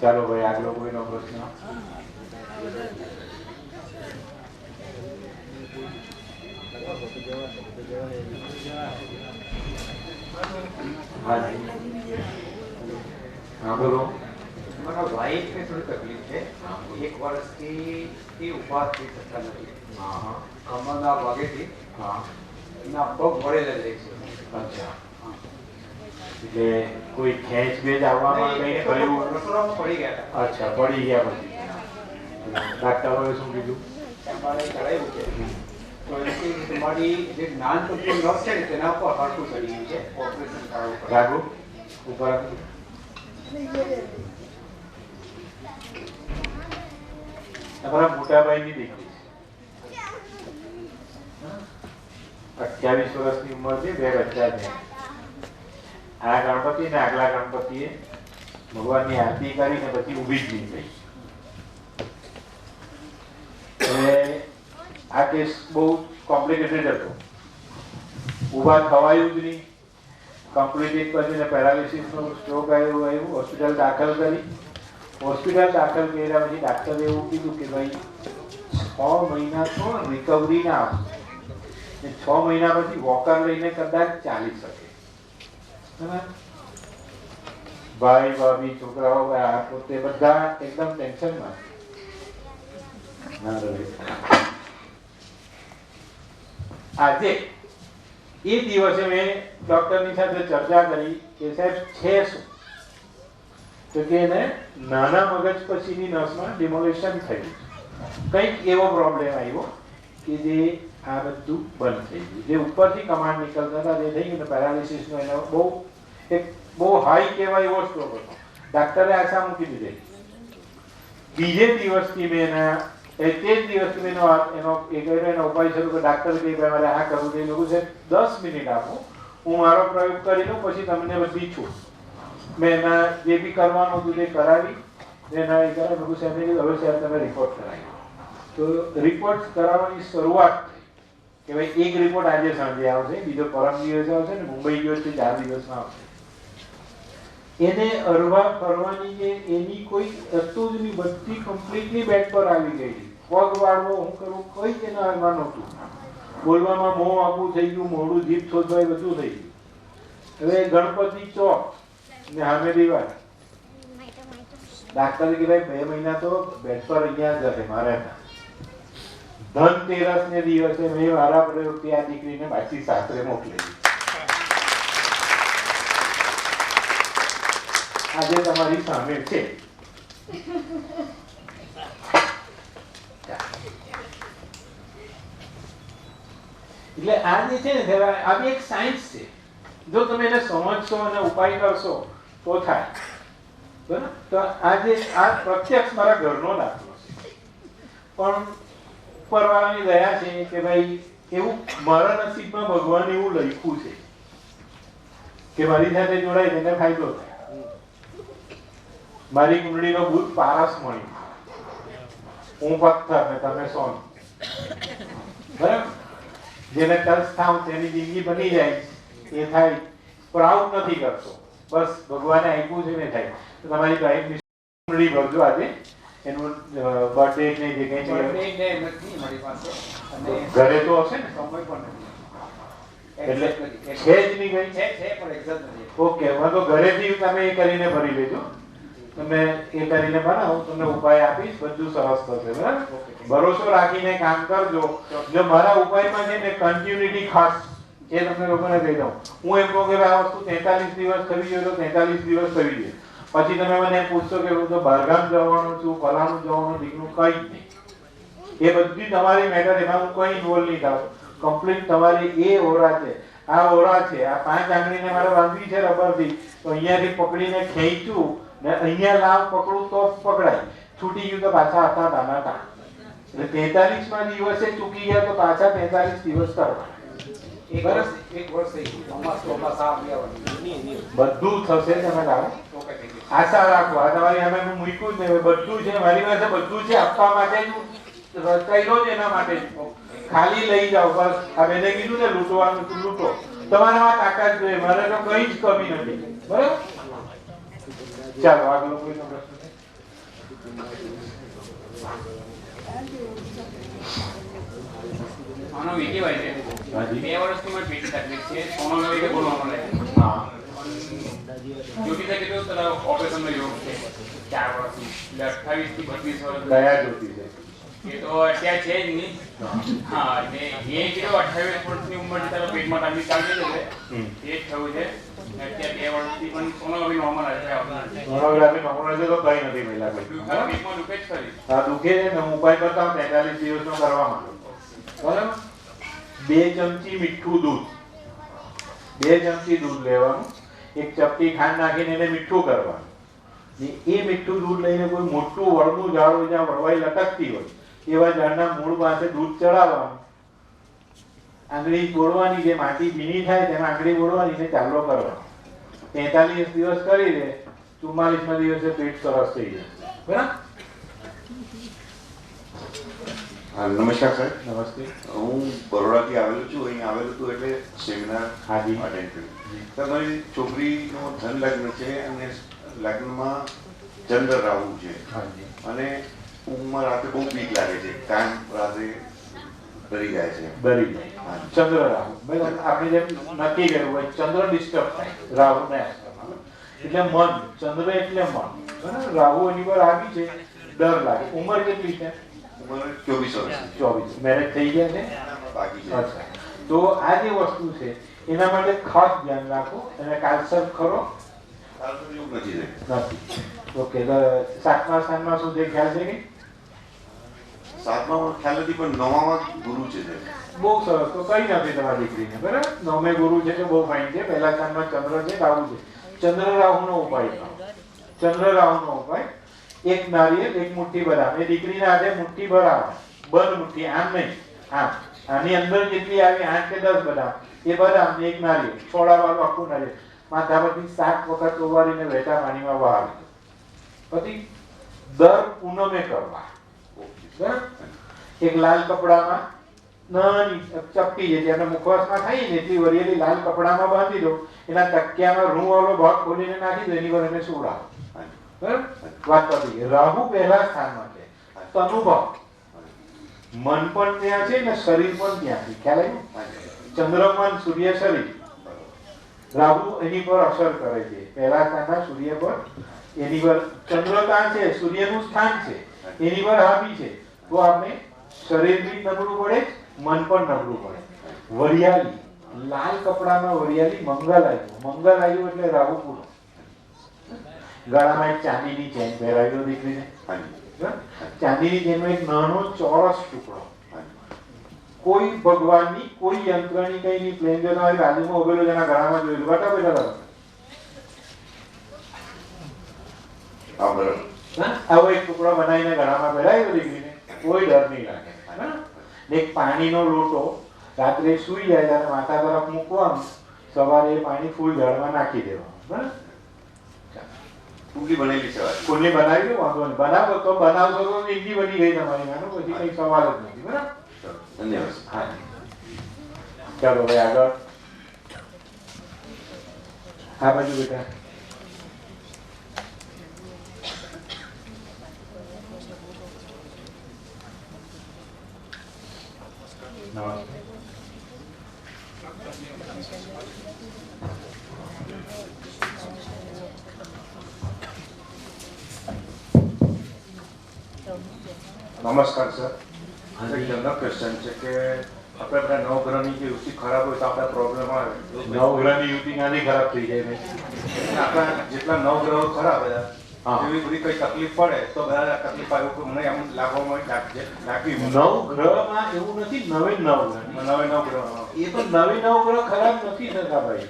ચાલો ભાઈ આગળ કોઈનો પ્રશ્ન? હા બોલો. મારા વાઈફને થોડી તકલીફ છે. 1 વર્ષથી એ ઊભા થઈ શકતા નથી. કમરના ભાગેથી એના પગ વળેલા રહે છે. અચ્છા, એટલે કોઈ ખેંચ બેચ આવવામાં કંઈ થયું? રસોડામાં પડી ગયા હતા. અચ્છા, પડી ગયા પછી ડાક્ટરોએ શું કીધું? તમારે કરાવ્યું છે તો એનાથી તમારી જે જ્ઞાનતંતુ નસ છે ને તેના ઉપર હરકું ચડી ગયું છે, ઓપરેશન કરાવવું પડે. રાઘુ ઉપર તમારા મોટાભાઈની દીકરી છે. 28 વર્ષની ઉંમર છે, 2 બચ્ચા છે. આ ગણપતિ ને આગલા ગણપતિએ ભગવાનની આરતી કરીને પછી ઊભી જ નહીં થઈ. એટલે આ કેસ બહુ કોમ્પ્લિકેટેડ હતો. ઊભા થવાયું જ નહીં. કમ્પ્લીટ એક બાજુને પેરાલિસિસનો સ્ટ્રોક આવ્યું. હોસ્પિટલ દાખલ કરી. હોસ્પિટલ દાખલ કર્યા પછી ડાક્ટરે એવું કીધું કે ભાઈ 6 મહિના તો રિકવરી ના આવે, 6 મહિના પછી વોકર લઈને કદાચ ચાલી શકે. ભાઈ ભાભી છોકરાઓ પોતે બધા એકદમ ટેન્શનમાં. આજે એ દિવસે મેં ડોક્ટરની સાથે ચર્ચા કરી કે સાહેબ છે શું, તો કે એને નાના મગજ પછીની નસમાં ડિમોલેશન થયું, કંઈક એવો પ્રોબ્લેમ આવ્યો કે જે આ બધું બંધ થઈ ગયું. જે ઉપરથી કમાન્ડ નીકળતા હતા જે થઈ ગયું. પેરાલિસિસનો એનો બહુ હાઈ કહેવાય એવો સ્ટ્રોક હતો. ડાક્ટરે આશા મૂકી દીધી. બીજે દિવસથી મેં તે જ દિવસથી મેં એનો ઉપાય શરૂ કર્યો. ડાક્ટર કહે મારે આ કરવું છે. લોકો છે 10 મિનિટ આપો, હું મારો પ્રયોગ કરી લઉં, પછી તમને બધી છૂટ. મેં એના જે બી કરવાનું હતું તે કરાવી. એના એ કરે બધું સાહેબ હવે સાહેબ તમે રિપોર્ટ કરાવી. તો રિપોર્ટ કરાવવાની શરૂઆત કે ભાઈ એક રિપોર્ટ આજે સાંજે આવશે, બીજો પરમ દિવસે આવશે ને મુંબઈ ગયો છે 4 દિવસમાં આવશે. એને અરવા ફરવાની જે એની કોઈ હતું જ નહીં. બધી કમ્પ્લીટલી બેડ પર આવી ગઈ. પગ વાળવો હું કરું કઈ જ એના હાલમાં નહોતું. બોલવામાં મોં આખું થઈ ગયું, મોઢું જીભ છોડવાય બધું થઈ ગયું. હવે ગણપતિ ચોક ને સામે દિવાળ. ડાક્ટરે કે ભાઈ 2 મહિના તો બેડ પર અહીંયા જ હશે મારે. ધનતેરસ ને દિવસે મેં મારા પ્રયોગથી આ દીકરીને પાછી સાસરે મોકલી. આજે તમારી સામે છે. એટલે આ જે છે ને આ બી એક સાયન્સ છે. જો તમે એને સમજશો અને ઉપાય કરશો તો થાય. બરાબર? તો આ પ્રત્યક્ષ મારા ઘરનો દાખલો છે. પણ ઉપરવાળાની દયા છે કે ભાઈ એવું મારા નસીબમાં ભગવાન એવું લખ્યું છે કે મારી સાથે જોડાય તેને ફાયદો થાય. મારી કુંડળીનો ભૂત પારસ મળી, હું પથ્થર ને તમે સોનું. બરાબર? જેને ટચ થાવ તેની જિંદગી બની જાય એ થાય. પ્રાઉડ નથી કરતો, બસ ભગવાને આપ્યું છે ને થાય. તો તમારી વાઈફની કુંડળી ભરજો આજે. એનું બર્થડે ને જે કંઈ બર્થડે નથી મારી પાસે, અને ઘરે તો હશે ને, સમય પણ નથી. એટલે છે જ નહીં કઈ. છે પણ એક્ઝેક્ટ નથી. ઓકે, હવે તો ઘરેથી તમે એ કરીને ભરી લેજો. તમે એ કરીને બનાવો, તમને ઉપાય આપીશ, બધું સરસ થશે. બરાબર? ભરોસો રાખીને કામ કરજો. જો મારા ઉપાયમાં છે ને કન્ટિન્યુટી ખાસ એ તમને લોકોને કહી દઉં. હું એમ કહું કે આ વસ્તુ 43 દિવસ થવી જોઈએ તો 43 દિવસ થવી જોઈએ. પછી તમે મને પૂછશો કે હું તો બહારગામ જવાનું છું, ફલાણું જવાનું, દીકરું કઈ જ નહીં. એ બધી તમારી મેટર, એમાં હું કોઈ ઇન્વોલ્વ નહીં થાવ. કમ્પ્લીટ તમારી એ ઓરા છે, આ ઓરા છે. આ 5 આંગળીને મારે બાંધવી છે રબરથી, તો અહીંયાથી પકડીને ખેંચું ને અહીંયા લાવ પકડું તો પકડાય. છૂટી ગયું તો પાછા હતા તાના. એટલે 43માં દિવસે ચૂકી ગયા તો પાછા 43 દિવસ કરવા. એક વર્ષ થઈ ગયું. ચોમાસ આવવાની બધું થશે. તમે લાવો, આશા રાખો. આ તમારી સામે હું મૂક્યું જ નહીં. બધું છે મારી પાસે, બધું છે આપવા માટે જ રચાયેલો જ એના માટે જ. ખાલી લઈ જાઓ બસ. આ બેને કીધું ને લૂંટવાનું, લૂંટો. તમારામાં તાકાત જોઈએ, મારે તો કઈ જ કમી નથી. બરાબર? ચાલો આગળ કોઈનો પ્રશ્ન? આનો વિધિવાય છે. 2 વર્ષથી મને પેટની તકલીફ છે. સોનોગ્રાફી બોલવાનું રહે. હા. જ્યોતિ શકે તો તારા ઓપરેશનનો યોગ છે 4 વર્ષથી. એટલે 28 થી 32 વર્ષ. કયા જ્યોતિ છે? એ તો અત્યારે છે જ નહીં. હા, એટલે એ કીધું 28 વર્ષની ઉંમરથી તારા પેટમાં તકલીફ ચાલતી જશે. એ જ થયું છે. અત્યારે 2 વર્ષથી પણ સોનોગ્રાફી નોર્મલ આવે છે. સોનોગ્રાફી નોર્મલ છે તો કઈ નથી મહિલા કોઈ. પેટમાં દુખે જ ખરી. હા, દુખે છે ને. હું ઉપાય કરતા 43 દિવસનો કરવા માંગુ. બરાબર? 2 ચમચી મીઠું દૂધ, 2 ચમચી દૂધ લેવાનું, 1 ચપટી ખાંડ નાખીને એને મીઠું કરવાનું. ને એ મીઠું દૂધ લઈને કોઈ મોટું વળનું ઝાડ હોય જ્યાં વળવાઈ લટકતી હોય એવા ઝાડના મૂળ પાસે દૂધ ચડાવવાનું. આંગળી બોળવાની, જે માટી ભીની થાય તેમાં આંગળી બોળવાની ને ચાલો કરવાનો. 43 દિવસ કરી દે, 44મા દિવસે પેટ સરસ થઈ જાય. બરાબર? હા, નમસ્કાર સર. નમસ્તે. હું બરોડાથી આવેલો છું. અહીં આવેલો છું એટલે સેમિનાર હાજી અટેન્ડ કર્યું. સર, મારી છોકરીનો ધન લગ્ન છે અને લગ્નમાં ચંદ્ર રાહુ છે અને ઊંઘમાં રાતે બહુ બીક લાગે છે. કામ રાતે ડરી જાય છે. ડરી જાય. ચંદ્ર રાહુ બરાબર. આપણે જેમ નક્કી કર્યું હોય ચંદ્ર ડિસ્ટર્બ થાય રાહુ ને એટલે મન, ચંદ્ર એટલે મન. બરાબર? રાહુ એની પર આવી છે, ડર લાગે. ઉંમર કેટલી છે? ઉંમર 24 વર્ષ. 24. મેરેજ થઈ ગયા છે? બાકી છે. અચ્છા. તો આ જે વસ્તુ છે એના માટે ખાસ ધ્યાન રાખો. અને કાલસર ખરો નથી. ઓકે. 7મા સ્થાનમાં શું છે ખ્યાલ છે કે? 7માં ખ્યાલ નથી, પણ 9માં ગુરુ છે. બહુ સરસ. તો કઈ નથી તમારી દીકરીને. બરાબર? 9મે ગુરુ છે તો બહુ ફાઇન છે. પહેલા સ્થાનમાં ચંદ્ર છે, રાહુ છે. ચંદ્ર રાહુનો ઉપાય કરો. ચંદ્ર રાહુનો ઉપાય, એક નારિયેળ, એક મુઠ્ઠી બદામ. એ દીકરીના હાથે મુઠ્ઠી ભરાવો. બંધ મુઠ્ઠી, આમ નહીં, આમ. આની અંદર જેટલી આવી 8 કે 10 બદામ, એ બદામ ને એક નારિયેળ, છોડાવાળું આખું નારિયેળ માથા પરથી 7 વખત ઓવારીને વહેતા પાણીમાં વહાવી દો. પછી દર પૂનમે કરવા. બરાબર? એક લાલ કપડામાં નાની ચપટી છે, આપણે મુખવાસમાં ખાઈએ ને એટલી વરિયેલી લાલ કપડામાં બાંધી દો. એના તકિયામાં રૂ વાળો ભાગ ખોલીને નાખી દો, એની પર એને સુવડાવો. બરાબર? વાત પતી. રાહુ પહેલા સ્થાનમાં છે. તનુભાવ, મન પણ ત્યાં છે ને શરીર પણ ત્યાં છે. ખ્યાલ આવ્યો? ચંદ્રમન, સૂર્ય, શરીર. રાહુ એની પર અસર કરે છે. પહેલા સ્થાનના સૂર્ય પર, એની પર ચંદ્ર ત્યાં છે, સૂર્યનું સ્થાન છે, એની પર હાવી છે. તો આપણે શરીર બી નબળું પડે, મન પણ નબળું પડે. વરિયાળી, લાલ કપડામાં વરિયાળી, મંગલ આવ્યું. મંગલ આવ્યું એટલે રાહુ પૂરો. ગળામાં એક ચાંદીની ચેન પહેરાવી દો દીકરીને. ચાંદીની ચેનનો એક નાનો ચોરસ ટુકડો. કોઈ ભગવાનની, કોઈ યંત્રની, કઈ ની પ્લેન જો તમારી બાજુમાં ઉભેલો જેના ગળામાં જોયેલું બટા બેટા આવો એક ટુકડો બનાવીને ગળામાં પહેરાવી દો દીકરીને. કોઈ ડર નહીં લાગે. એક પાણીનો લોટો રાત્રે સુઈ જાય ત્યારે માથા તરફ મૂકવાનું, સવારે એ પાણી ફૂલ ઝાડમાં નાખી દેવાનું. બરાબર? કુંડલી બનેલી છે. કુંડલી બનાવી દો, વાંધો નહીં. બનાવો તો બનાવશો તો ઈજી બની ગઈ તમારી નાનું, પછી કઈ સવાલ જ નથી. બરાબર? ધન્યવાદ. હા, ચાલો ભાઈ આગળ. હા બાજુ બેટા. નમસ્તે. નમસ્કાર સર. જનરલ ક્વેશ્ચન છે કે આપણે બધા નવગ્રહની જે યુતિ ખરાબ હોય તો આપણે પ્રોબ્લેમ આવે. નવગ્રહની યુતિ નાની ખરાબ થઈ જાય ભાઈ. આપણા જેટલા નવગ્રહો ખરાબ હતા એવી બધી કઈ તકલીફ પડે તો બધા તકલીફ આવ્યું મને એમ લાગવામાં લાગ્યું. નવગ્રહમાં એવું નથી. નવે નવગ્રહ એ તો નવે નવગ્રહ ખરાબ નથી થતા ભાઈ.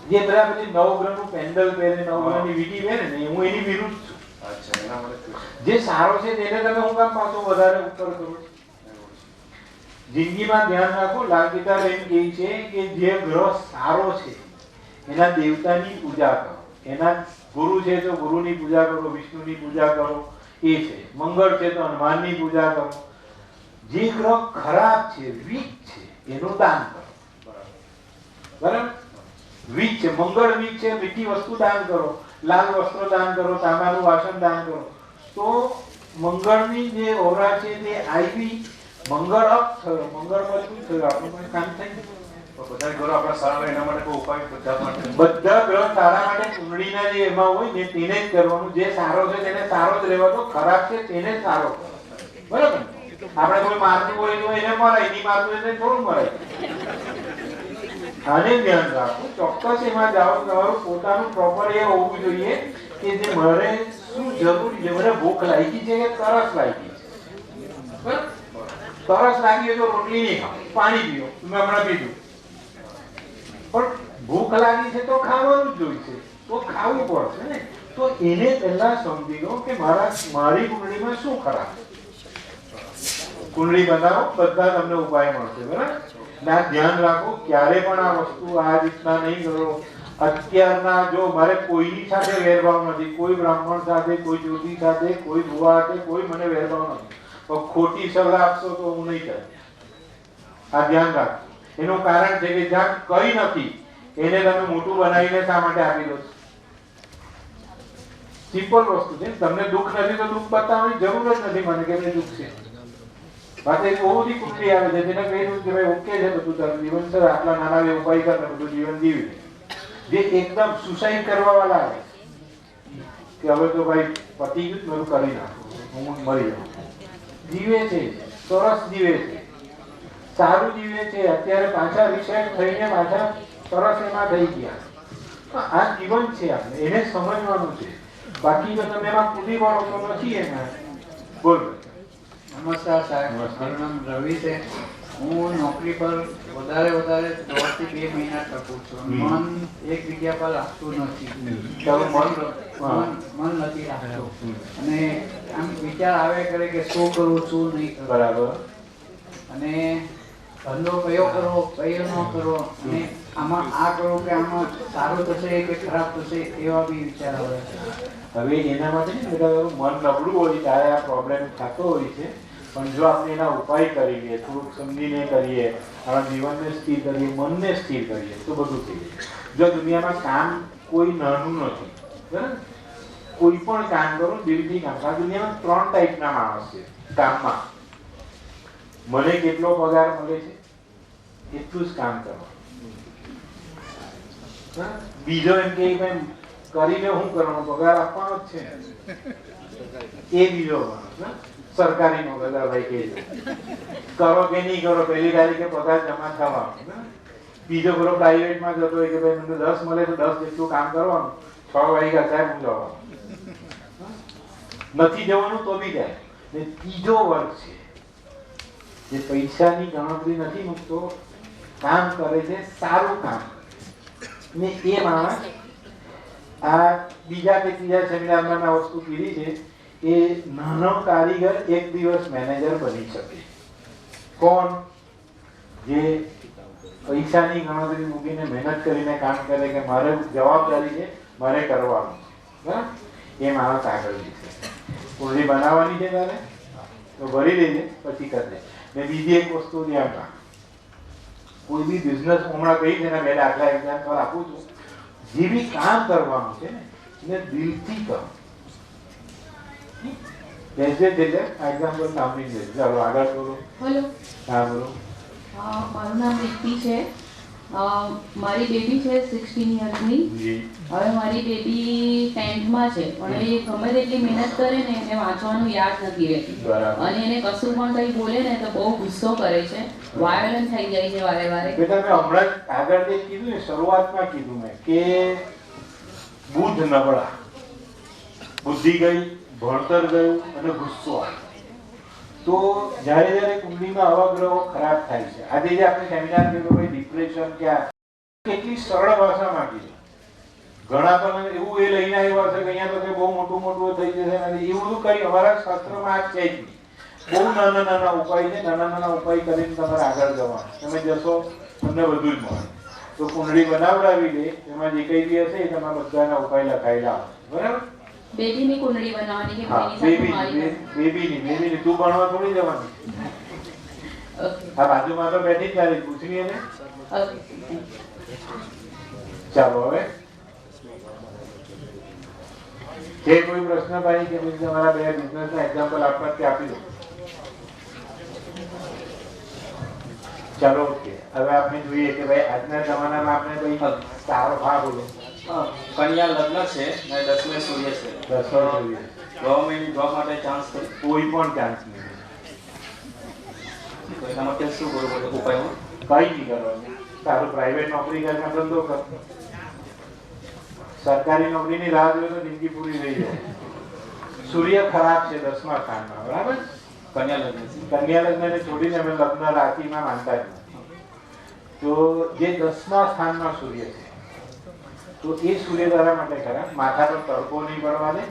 જે બધા પછી નવગ્રહનું પેન્ડલ પહેરે, નવગ્રહની વીટી પહેરે ને, હું એની વિરુદ્ધ છું. અચ્છા, એના માટે જે સારો છે તેને તમે હું કામ પાછો વધારે ઉપર કરો? જિંદગીમાં ધ્યાન રાખો. લાલ પિતાબેન કહે છે કે જે ગ્રહ સારો છે એના દેવતાની પૂજા કરો. એના ગુરુ છે તો ગુરુની પૂજા કરો, વિષ્ણુની પૂજા કરો. એ છે. મંગળ છે તો હનુમાનની પૂજા કરો. જે ગ્રહ ખરાબ છે, વીક છે, એનું દાન કરો. બરાબર? વીક છે, મંગળ વીક છે, મીઠી વસ્તુ દાન કરો, લાલ વસ્ત્ર દાન કરો, તાંબાનું વાસણ દાન કરો. તો મંગળની જે ઓરા છે તે આવી, મંગળ અપ થયો, મંગળ મજબૂત થયો, આપણું પણ કામ થાય. બધા ગ્રહ આપણા સારા એના માટે કોઈ ઉપાય બધા માટે. બધા ગ્રહ સારા માટે કુંડળીના જે એમાં હોય ને તેને જ કરવાનું. જે સારો છે તેને સારો જ રહેવાનો, ખરાબ છે તેને જ સારો કરો. બરાબર? આપણે કોઈ મારતું હોય તો એને મરાય, નહીં મારતું એને થોડું મરાય. આને ધ્યાન રાખો. ચોક્કસ એમાં જાઓ. તમારું પોતાનું પ્રોપર એ હોવું જોઈએ કે જે મારે શું જરૂરી છે. મને ભૂખ લાગી છે કે તરસ લાગી છે. બરાબર? તરસ લાગી હોય તો રોટલી નહીં ખાઓ, પાણી પીઓ. મેં હમણાં પીધું. પણ ભૂખ લાગી છે તો ખાવાનું જ જોઈશે, તો ખાવું પડશે ને. તો એને પહેલા સમજી લો કે મારી કુંડળીમાં શું ખરાબ. કુંડળી બનાવો, બધા તમને ઉપાય મળશે. બરાબર? ના ધ્યાન રાખો, ક્યારે પણ આ વસ્તુ આ રીતના નહીં કરો. અત્યારના જો મારે કોઈની સાથે વેરભાવ નથી, કોઈ બ્રાહ્મણ સાથે, કોઈ જ્યોતિ સાથે, કોઈ ભુવા સાથે, કોઈ મને વેરભાવ નથી. પણ ખોટી સલાહ આપશો તો હું નહીં કરું. આ ધ્યાન રાખો. એનું કારણ છે કે જ્યાં કઈ નથી એને તમે મોટું બનાવીને શા માટે આપી દો? સિમ્પલ વસ્તુ છે. તમને દુઃખ નથી તો દુઃખ બતાવવાની જરૂર જ નથી મને કે મને દુઃખ છે. વાત એ બહુ બધી કુંડળી આવે છે જેને કહી દઉં કે ભાઈ ઓકે છે બધું તારું જીવન છે, આટલા નાના ઉપાય કર ને બધું જીવન જીવી. જે એકદમ સુસાઇડ કરવા વાળા આવે કે હવે તો ભાઈ પતિ ગયું બધું કરી નાખું, હું મરી જાઉં. જીવે છે, સરસ જીવે છે, સારું જીવે છે. અત્યારે પાછા રિસેટ થઈને પાછા સરસ એમાં થઈ ગયા. આ જીવન છે, આપણે એને સમજવાનું છે. બાકી જો તમે એમાં કૂદી પડો તો નથી એમાં. બોલ. નમસ્કાર સાહેબ, મારું નામ રવિ છે. હું નોકરી પર વધારે 1.5 થી 2 મહિના ટકું છું. મન એક જગ્યા પર રાખતું નથી. મન નથી રાખતું અને આમ વિચાર આવે કરે કે શું કરવું શું નહીં કરવું. બરાબર. અને ધંધો કયો કરવો કયો ન કરવો, અને આમાં આ કરવું કે આમાં સારું થશે કે ખરાબ થશે એવા બી વિચાર આવે. હવે એના માટે બધા મન નબળું હોય ત્યારે આ પ્રોબ્લેમ થતો હોય છે. પણ જો આપણે એના ઉપાય કરીએ, થોડુંક સમજીને કરીએ, આપણા જીવનને સ્થિર કરીએ, મનને સ્થિર કરીએ તો બધું થઈ જાય. જો દુનિયામાં કામ કોઈ નાનું નથી, બરાબર? કોઈ પણ કામ કરો દિલથી કામ. આ દુનિયામાં 3 ટાઈપના માણસ છે કામમાં. મને કેટલો પગાર મળે છે એટલું જ કામ કરવાનું. બીજો એમ કે ભાઈ કરીને શું કરવાનો, પગાર આપવાનો જ છે, એ બીજો માણસ. સરકારી નોકરી ભાઈ કે કરો કે નહીં કરો, પહેલી તારીખે પગાર જમા થવાનો. બીજો પેલો પ્રાઇવેટમાં જતો હોય કે ભાઈ મને 10 મળે તો 10 જેટલું કામ કરવાનું, 6 વાગ્યા સાહેબ હું જવાનું. નથી જવાનું તો બી જાય. ને ત્રીજો વર્ગ છે જે પૈસાની ગણતરી નથી મૂકતો, કામ કરે છે, સારું કામ. ને એ માણસ આ બીજા કે ત્રીજા સેમિનારમાં આ વસ્તુ કીધી છે. એ નાનો કારીગર એક દિવસ મેનેજર બની શકે. કોણ? જે પૈસાની ગણતરી મૂકીને મહેનત કરીને કામ કરે કે મારે જવાબદારી છે, મારે કરવાનું. બરાબર? એ માણસ આગળ જશે. કુંડળી બનાવવાની છે તારે તો ભરી દેજે, પછી કરજે. ને બીજી એક વસ્તુ ધ્યાન રાખ, કોઈ બી બિઝનેસ હમણાં કઈ છે ને 2 દાખલા એક્ઝામ્પલ આપું છું. જે બી કામ કરવાનું છે ને એને દિલથી કરો. એક્ઝામ્પલ સાંભળી લેજો. ચાલો આગળ બોલો. હેલો. હા બોલો. મારું નામ રીતિ છે. મારી બેબી છે 16 યર્સની. હવે મારી બેબી 10th છે, પણ એ ગમે તેટલી મહેનત કરે ને એને વાંચવાનું યાદ નથી રહેતું. અને એને કશું પણ કંઈ બોલે ને તો બહુ ગુસ્સો કરે છે, વાયોલન્ટ થઈ જાય છે વારે વારે. બેટા મેં હમણાં જ આગળ જે કીધું ને, શરૂઆતમાં કીધું મેં કે બુદ્ધ નબળા, બુદ્ધિ ગઈ, ભણતર ગયું અને ગુસ્સો આવ્યો. તો જ્યારે જ્યારે કુંડળીમાં આવા ગ્રહો ખરાબ થાય છે. આજે જે આપણે સેમિનાર કર્યો ભાઈ ડિપ્રેશન ક્યાં, કેટલી સરળ ભાષામાં કીધું. ઘણા પણ એવું એ લઈને આવ્યા છે કે અહીંયા તો બહુ મોટું મોટું થઈ જશે, એવું બધું કરી અમારા શાસ્ત્રમાં આ છે જ નહીં. બહુ નાના નાના ઉપાય છે, નાના નાના ઉપાય કરીને તમારે આગળ જવાનું. તમે જશો તમને બધું જ મળે. તો કુંડળી બનાવડાવી દે, એમાં જે કઈ બી હશે એ તમારા બધાના ઉપાય લખાયેલા આવે. બરાબર? બેબીની કુંડળી બનાવવાની કે બેબીની બેબીની તું ભણવા થોડી જવાની. આ બાજુમાં તો બેઠી જ તારી પૂછવી એને. ચાલો હવે જે કોઈ પ્રશ્ન ભાઈ કે તમારા 2 બિઝનેસના એક્ઝામ્પલ આપવા કે આપી દો. ચાલો ઓકે. હવે આપણે જોઈએ કે ભાઈ આજના જમાનામાં આપણે ભાઈ સારો ભાગ બોલો. કન્યા લગ્ન છે ને 10મે સૂર્ય છે. 10મે સૂર્ય. ગવર્મેન્ટ જોબ માટે ચાન્સ કરી? કોઈ પણ ચાન્સ નહીં. તો એના માટે શું કરવું પડે ઉપાયમાં? કઈ નહીં કરવાનું. સારું પ્રાઇવેટ નોકરી કરીને ધંધો કર. સરકારી નોકરીની રાહ જોઈએ તો જિંદગી પૂરી થઈ જાય. સૂર્ય ખરાબ છે 10મા સ્થાનમાં. બરાબર? કન્યા લગ્ન છે. કન્યા લગ્નને છોડીને અમે લગ્ન રાશિમાં માનતા જ નથી. તો જે 10મા સ્થાનમાં સૂર્ય છે તો એ સૂર્ય તારા માટે ખરાબ. માથા પર તડકો નહીં પડવા દે.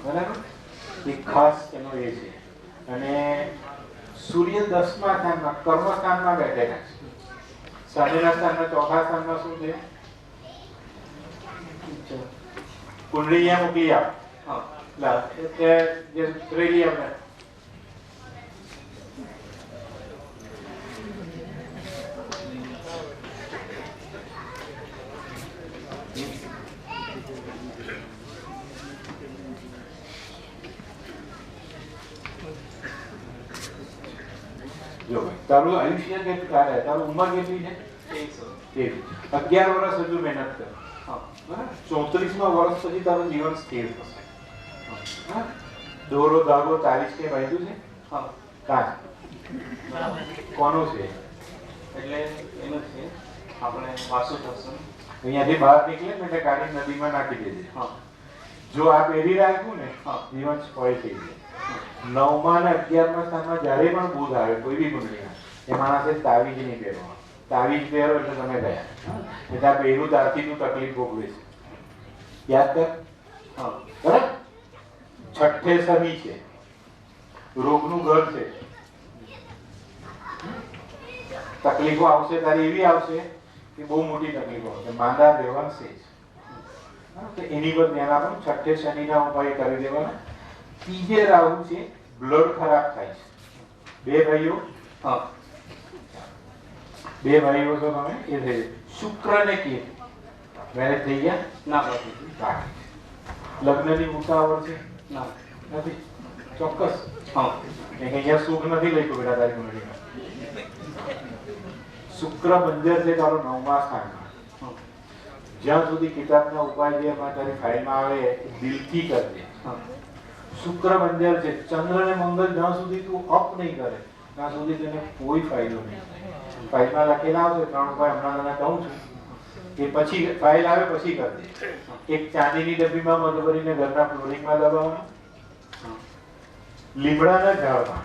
બરાબર? એ ખાસ એનો એ છે. અને સૂર્ય 10મા સ્થાનમાં કર્મસ્થાનમાં બેઠેલા છે. શનિના સ્થાનમાં ચોથા સ્થાનમાં શું છે? કુંડળી અહીંયા મૂકી આપ. એટલે જે ત્રેલી આપણે જો તારું આયુષ્ય કેટલું છે? તારું ઉંમર કેટલી છે? 11 વર્ષ હજુ મહેનત કર. 34મા વર્ષ પછી તારું જીવન સ્થિર થશે. દોરો ધાગો તારીખ કે બાંધ્યું છે? કાચ કોનું છે? એટલે એનું છે આપણે વાસુ થશું. અહીંયાથી બહાર નીકળે ને એટલે ગાડી નદીમાં નાખી દેજે. જો આ પહેરી રાખ્યું ને જીવન સ્પોઇલ થઈ જાય. 9મા અને 11મા સ્થાનમાં જ્યારે પણ બુધ આવે કોઈ બી કુંડળીમાં એ માણસે તાવીજ નહીં પહેરવા. તાવીજ પહેરો એટલે તમે ગયા. એટલે આ પહેરું ત્યારથી તું તકલીફ ભોગવે છે. યાદ કર. બરાબર. છઠ્ઠે શનિ છે, રોગનું ઘર છે. તકલીફો આવશે તારી એવી આવશે કે બહુ મોટી તકલીફો આવશે. માંદા રહેવાનું છે તો એની પર ધ્યાન આપો. છઠ્ઠે શનિના ઉપાય કરી દેવાના. ત્રીજે રાહુ છે, બ્લડ ખરાબ થાય છે. બે ભાઈઓ છો તમે. એ થઈ શુક્ર ને કેતુ મેરેજ થઈ ગયા? ના બાકી. લગ્નની ઉતાવળ છે? ના નથી. ચોક્કસ. અહીંયા સુખ નથી લખ્યું બેટા તારી કુંડળીમાં. શુક્ર બંજર છે તારો 9મા સ્થાનમાં. જ્યાં સુધી કિતાબના ઉપાય જે તારી ફાઇલમાં આવે દિલથી કરજે. શુક્ર બંજર છે. ચંદ્ર ને મંગળ જ્યાં સુધી તું અપ નહીં કરે ત્યાં સુધી તેને કોઈ ફાયદો નહીં. ફાઇલમાં લખેલા આવશે 3 ઉપાય હમણાં તને કહું છું કે પછી ફાઇલ આવે પછી કરજે. એક ચાંદીની ડબ્બીમાં મધ ભરીને ઘરના ફ્લોરિંગમાં દબાવવાનું. લીમડાના ઝાડમાં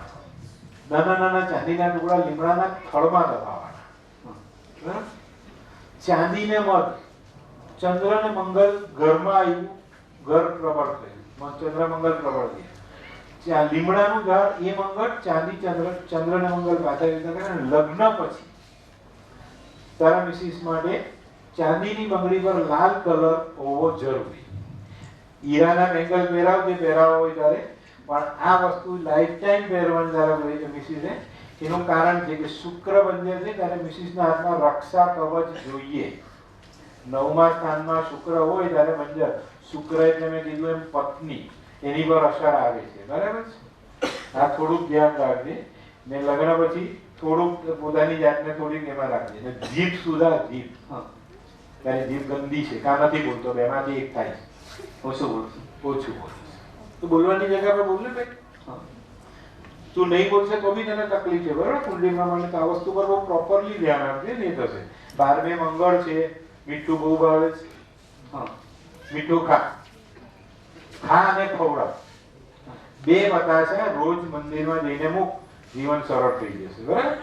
નાના નાના ચાંદીના ટુકડા લીમડાના થડમાં દબાવવાના. ચાંદી ને મધ. ચંદ્ર ને મંગળ ઘરમાં આવ્યું, ઘર પ્રબળ થયું. ચંદ્ર મંગળ પ્રબળ થયું. લીમડાનું ઝાડ એ મંગળ, ચાંદી ચંદ્ર ને મંગળ પાછા લગ્ન પછી તારા મિસિસ માટે ચાંદીની બંગડી પર લાલ કલર હોવો જરૂરી. હીરાના બેંગલ પહેરાવ જે પહેરાવો હોય ત્યારે, પણ આ વસ્તુ લાઈફ ટાઈમ પહેરવાની તારા મિસિસે. એનું કારણ છે કે શુક્ર બંજર છે ત્યારે મિસિસના હાથમાં રક્ષા કવચ જોઈએ. 9મા સ્થાનમાં શુક્ર હોય ત્યારે બંજર. શુક્ર એટલે મેં કીધું એમ પત્ની, એની પર અસર આવે છે. બરાબર છે? આ થોડુંક ધ્યાન રાખજે. ને લગ્ન પછી થોડુંક પોતાની જાતને થોડીક એમાં રાખજે. ને જીભ સુધા. જીભ તારી જીભ ગંદી છે. કાં નથી બોલતો, બેમાંથી એક થાય. ઓછું બોલશું. ઓછું બોલશે તો બોલવાની જગ્યા પર બોલ ને ભાઈ. તું નહીં બોલશે તો બી તને તકલીફ છે. બરાબર? કુંડળીમાં મને આ વસ્તુ પર બહુ પ્રોપરલી ધ્યાન આપજે. નહીં થશે. 12મે મંગળ છે. મીઠું બહુ ભાવે છે. મીઠું ખા અને ખવડાવ. 2 બતાશે રોજ મંદિરમાં જઈને મૂક. જીવન સરળ થઈ જશે. બરાબર?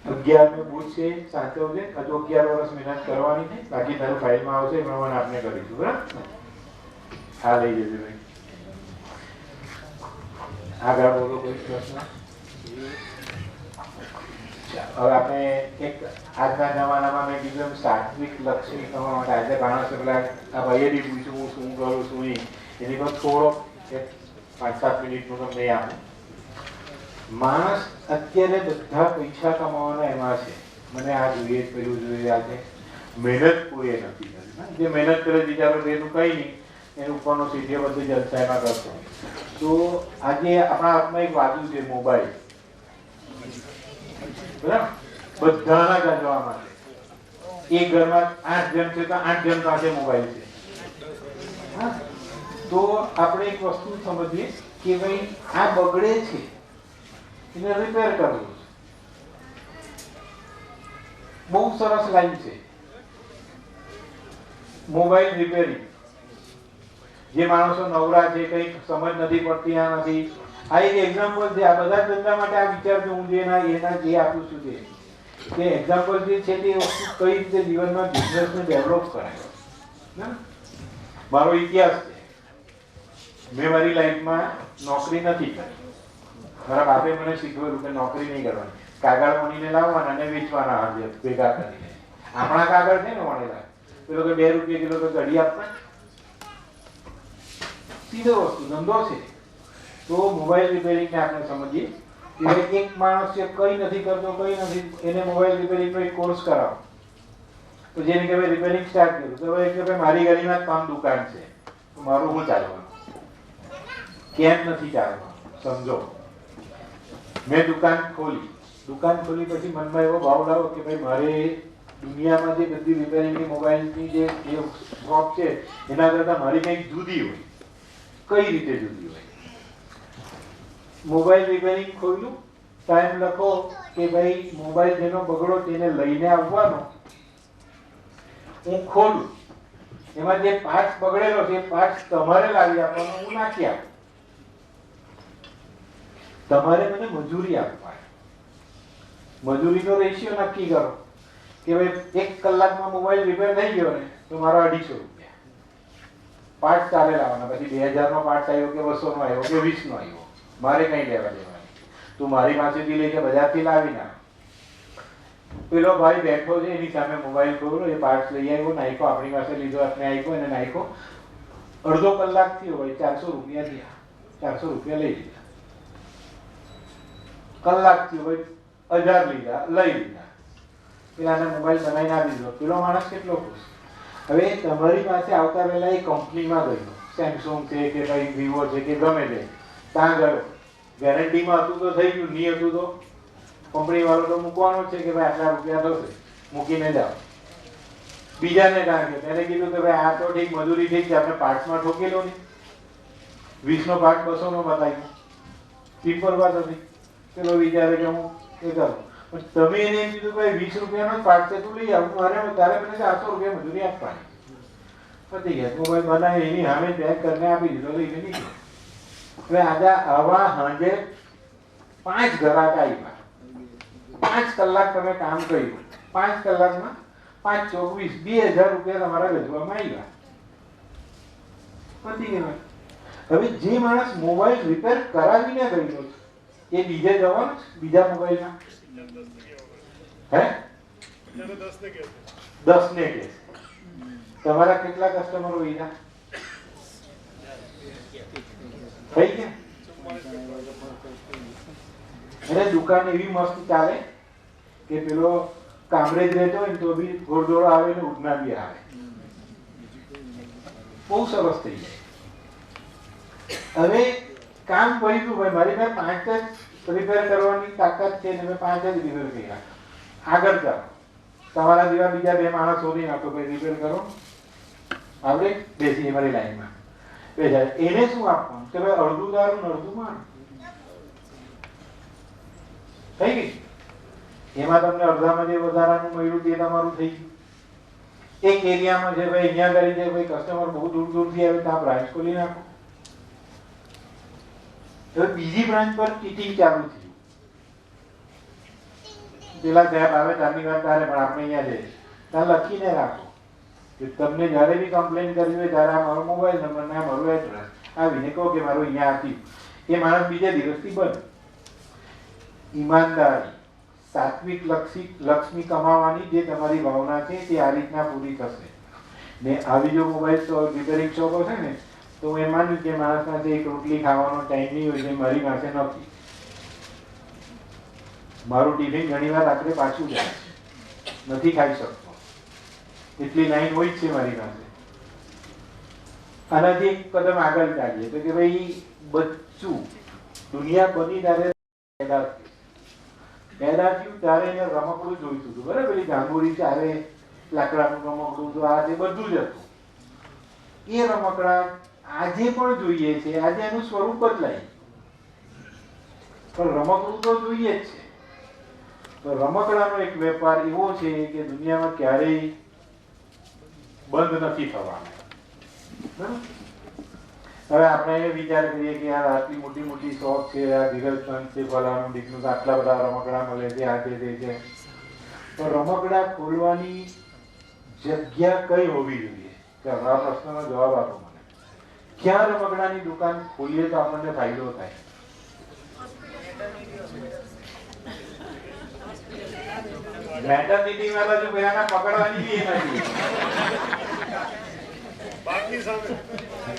11મે બુધ છે, સાચવજે. હજુ 11 વર્ષ મહેનત કરવાની છે. બાકી તારું ફાઇલમાં આવશે એ પ્રમાણે આપણે કરીશું. બરાબર? હા લઈ જજો ભાઈ. આગળ બોલો કોઈ પ્રશ્ન? હવે આપણે એક આજના જમાનામાં મેં કીધું એમ સાત્વિક લક્ષ્મી થવા માટે આજે ઘણા સગલા આ ભાઈએ બી પૂછ્યું હું શું કરું શું નહીં. એની પર થોડો 5-7 મિનિટનું તમને આપું. માણસ અત્યારે બધા પૈસા કમાવાના એમાં છે. મને આ જોઈએ પેલું જોઈએ. આજે મહેનત કોઈ નથી કરી. જે મહેનત કરે બિચારો એનું કંઈ નહીં. એનું ઉપરનો સીધે બધું જલસા એમાં કરતો. તો આજે આપણા હાથમાં એક બાજુ છે મોબાઈલ. બરાબર? બધાના ગાજવા માટે. એક ઘરમાં 8 જણ છે તો 8 જણ પાસે મોબાઈલ છે. તો આપણે એક વસ્તુ સમજીએ કે ભાઈ આ બગડે છે, એને રિપેર કરવું છે. બહુ સરસ લાઈન છે મોબાઈલ રિપેરિંગ. જે માણસો નવરા છે, કંઈક સમજ નથી પડતી, આ નથી, આ એક એક્ઝામ્પલ છે. આ બધા ધંધા માટે આ વિચારજો. હું જે જે આપું છું તે એક્ઝામ્પલ જે છે તે વસ્તુ કઈ રીતે જીવનમાં બિઝનેસને ડેવલપ કરાય. મારો ઇતિહાસ છે. મેં મારી લાઈફમાં નોકરી નથી કરી. મારા બાપે મને શીખવેલું કે નોકરી નહીં કરવાની, કાગળ વણીને લાવવાના અને વેચવાના હાજર ભેગા કરીને. આપણા કાગળ છે ને વણેલા, પેલો કે 2 રૂપિયા કિલો તો ઘડી આપવા, સીધો વસ્તુ ધંધો છે. તો મોબાઈલ રિપેરિંગને આપણે સમજીએ કે એક માણસ છે કઈ નથી કરતો, કઈ નથી, એને મોબાઈલ રિપેરિંગનો એક કોર્સ કરાવો. તો જેને કે ભાઈ રિપેરિંગ સ્ટાર્ટ કર્યું, તો ભાઈ કે ભાઈ મારી ગલીમાં 3 દુકાન છે, તો મારું શું ચાલવાનું? કેમ નથી ચાલવાનું? સમજો. મેં દુકાન ખોલી પછી મનમાં એવો ભાવ લાવો કે ભાઈ મારે દુનિયામાં જે બધી રિપેરિંગની મોબાઈલની જે શોપ છે એના કરતાં મારી કંઈક જુદી હોય. કઈ રીતે જુદી હોય? મોબાઈલ રિપેરિંગ ખોલ્યું, ટાઈમ લખો કે ભાઈ મોબાઈલ જેનો બગડો તેને લઈને આવવાનો. હું ખોલું, એમાં જે પાર્ટ બગડેલો છે એ પાર્ટ તમારે લાવી આપવાનો, હું નાખી આપું. તમારે મને મજૂરી આપવાની. મજૂરીનો રેશિયો નક્કી કરો કે ભાઈ 1 કલાકમાં મોબાઈલ રિપેર થઈ ગયો ને તો મારા 250 રૂપિયા. પાર્ટ તારે લાવવાના. પછી 2000 નો પાર્ટ આવ્યો કે 200 નો આવ્યો કે 20 નો આવ્યો, મારે કઈ લેવા દેવાની. તું મારી પાસેથી લઈ કે બજારથી લાવી ના. પેલો ભાઈ બેઠો છે એની સામે મોબાઈલ ખોલ્યો, એ પાર્ટ લઈ આવ્યો, નાખ્યો, આપણી પાસે લીધો, આપણે આપ્યો એને નાખ્યો. અડધો કલાક થયો હોય, 400 રૂપિયા થયા. 400 રૂપિયા લઈ લીધા. કલાક થયો હોય, 1000 લીધા, લઈ લીધા. પેલાને મોબાઈલ બનાવીને આપી દીધો. પેલો માણસ કેટલો ખુશ. હવે તમારી પાસે આવતા પહેલા એ કંપનીમાં ગયો, સેમસંગ છે કે ભાઈ વિવો છે કે ગમે તે, ત્યાં ગયો. ગેરંટીમાં હતું તો થઈ ગયું, નહીં હતું તો કંપની વાળો તો મૂકવાનો છે કે ભાઈ આટલા રૂપિયા થશે, મૂકીને જાઓ. બીજાને ત્યાં ગયો, તેને કીધું કે ભાઈ આ તો ઠીક મજૂરી ઠીક છે, આપણે પાર્ટ્સમાં ઠોકેલો નહીં. 20 નો પાર્ટ 200 નો બતાવ્યો, સિમ્પલ વાત હતી. પેલો વિચારે કે હું એ કરું. પણ તમે એને એમ કીધું ભાઈ 20 રૂપિયાનો જ પાર્ટ છે, તું લઈ આવ, મારે તારે મને 400 રૂપિયા મજૂરી આપવાની. પતી ગયા. મોબાઈલ બનાવી એની સામે પેક કરીને આપી દીધો, લઈને નીકળ્યો. હવે આજે આવા સાંજે 5 ગ્રાહક આવ્યા. 5 કલાક તમે કામ કર્યું, 5 કલાકમાં 5 ચોક 20, 2000 રૂપિયા તમારા ગજવામાં આવ્યા. પતી ગયા. હવે જે માણસ મોબાઈલ રિપેર કરાવીને ગયેલો છે એ બીજે જવાનું બીજા મોબાઈલમાં હે 10 ને કે તમારા કેટલા કસ્ટમર હોય થઈ ગયા? અને દુકાન એવી મસ્ત ચાલે કે પેલો કામરેજ રહેતો હોય તો બી ઘોડદોડો આવે ને ઉડના બી આવે. બહુ સરસ થઈ જાય. હવે કામ કર્યું ભાઈ, મારી પાસે 5 જ રિપેર કરવાની તાકાત છે ને મેં 5 જ રિપેર કર્યા. આગળ જાઓ, તમારા જેવા બીજા 2 માણસ શોધી નાખો, ભાઈ રિપેર કરો, આપણે બેસી મારી લાઈનમાં બેસા. એને શું આપવાનું કે ભાઈ અડધું દારૂ અડધું માણસ થઈ ગઈ. એમાં તમને અડધામાં જે વધારાનું મળ્યું તે તમારું થઈ ગયું. એક એરિયામાં છે ભાઈ, અહીંયા કરી જાય ભાઈ, કસ્ટમર બહુ દૂર દૂરથી આવે તો આ બ્રાન્ચ ખોલી નાખો. હવે બીજી બ્રાન્ચ પર ચીટિંગ ચાલુ થયું. પેલા સાહેબ આવે તારની વાત તારે, પણ આપણે અહીંયા જઈએ ત્યાં લખીને રાખો કે તમને જ્યારે બી કમ્પ્લેન કરવી હોય ત્યારે આ મારો મોબાઈલ નંબર ને આ મારું એડ્રેસ આવીને કહો કે મારું અહીંયા આપ્યું. એ માણસ બીજા દિવસથી બંધ. ઈમાનદારી, સાત્વિક લક્ષ્મી કમાવાની જે તમારી ભાવના છે તે આ રીતના પૂરી થશે. ને આવી જો મોબાઈલ રિપેરિંગ શોપ હશે ને તો હું એમ માનું કે માણસ પાસે એક રોટલી ખાવાનો ટાઈમ નહીં હોય, મારી પાસે નથી. મારું ટિફિન ઘણી વાર રાત્રે પાછું જાય, નથી ખાઈ શકતો, એટલી લાઈન હોય જ છે મારી પાસે. આનાથી એક કદમ આગળ ચાલીએ તો કે ભાઈ બચ્ચું દુનિયા બની ત્યારે પેદા થયું ત્યારે એને રમકડું જોઈતું હતું, બરાબર? પેલી ગાંગોરી ચારે લાકડાનું રમકડું તો આ તે બધું જ હતું. એ રમકડા આજે પણ જોઈએ છે, આજે એનું સ્વરૂપ બદલાય, પણ રમકડું તો જોઈએ જ છે. તો રમકડાનો એક વેપાર એવો છે કે દુનિયામાં ક્યારેય બંધ નથી થવાનો. હવે આપણે એ વિચાર કરીએ કે યાર આટલી મોટી મોટી શોપ છે, આ ધીરજચંદ છે, ફલાણું ઢીકનું, આટલા બધા રમકડા મળે છે, આ છે તે છે. તો રમકડા ખોલવાની જગ્યા કઈ હોવી જોઈએ? આ પ્રશ્નનો જવાબ આપો મને. ક્યાં રમકડાની દુકાન ખોલીએ તો આપણને ફાયદો થાય? મેટર્નિટીમાં તો જો પેલાના પકડવાની બી એ નથી.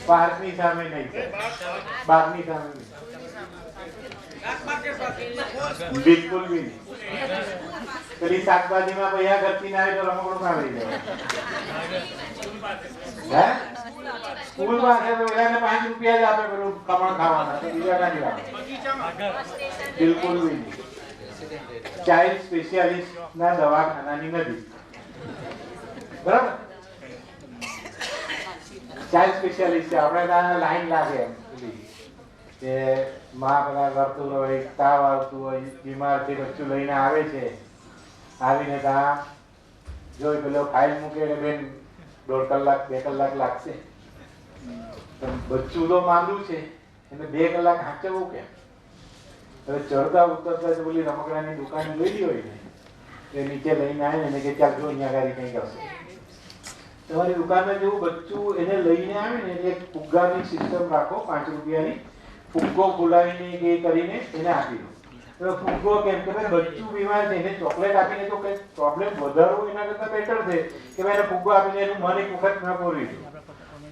પાર્કની સામે નહીં, બારની સામે નહીં, બિલકુલ બી નહીં. પેલી શાકભાજીમાં પૈસા ખર્ચી ના આવે તો રમકડું ના લઈ જાય. હે સ્કૂલ પાસે તો એને 5 રૂપિયા જ આપે પેલું ખમણ ખાવાના, તો બીજા ના નહીં આપે. બિલકુલ બી નહીં. ચાઇલ્ડ સ્પેશિયાલિસ્ટ ના દવાખાનાની નથી, બરાબર? ચાઇલ્ડ સ્પેશિયાલિસ્ટ છે, આપણે ત્યાં લાઈન લાગે એમ કે માં પેલા કરતું હોય, તાવ આવતું હોય, બીમાર છે, બચ્ચું લઈને આવે છે, આવીને ત્યાં જોઈ પેલો ફાઇલ મૂકે એટલે બેન 1.5 કલાક 2 કલાક લાગશે. બચ્ચું તો માંદું છે એને 2 કલાક હાંચવું કેમ? હવે ચડતા ઉતરતા જ બોલી રમકડાની દુકાન ગયેલી હોય ને એ નીચે લઈને આવે ને કે ચાલ જો અહીંયા ગાડી કંઈક હશે. તમારી દુકાનમાં જેવું બચ્ચું એને લઈને આવે ને એટલે એક ફુગ્ગાની સિસ્ટમ રાખો, 5 રૂપિયાની, ફુગ્ગો ખોલાવીને એ કરીને એને આપી દો. તો ફુગ્ગો કેમ કે ભાઈ બચ્ચું બીમાર છે એને ચોકલેટ આપીને તો કંઈક પ્રોબ્લેમ વધારવો એના કરતાં બેટર છે કે ભાઈ એને ફુગ્ગો આપીને એનું મન એક વખત ન પૂરી દો.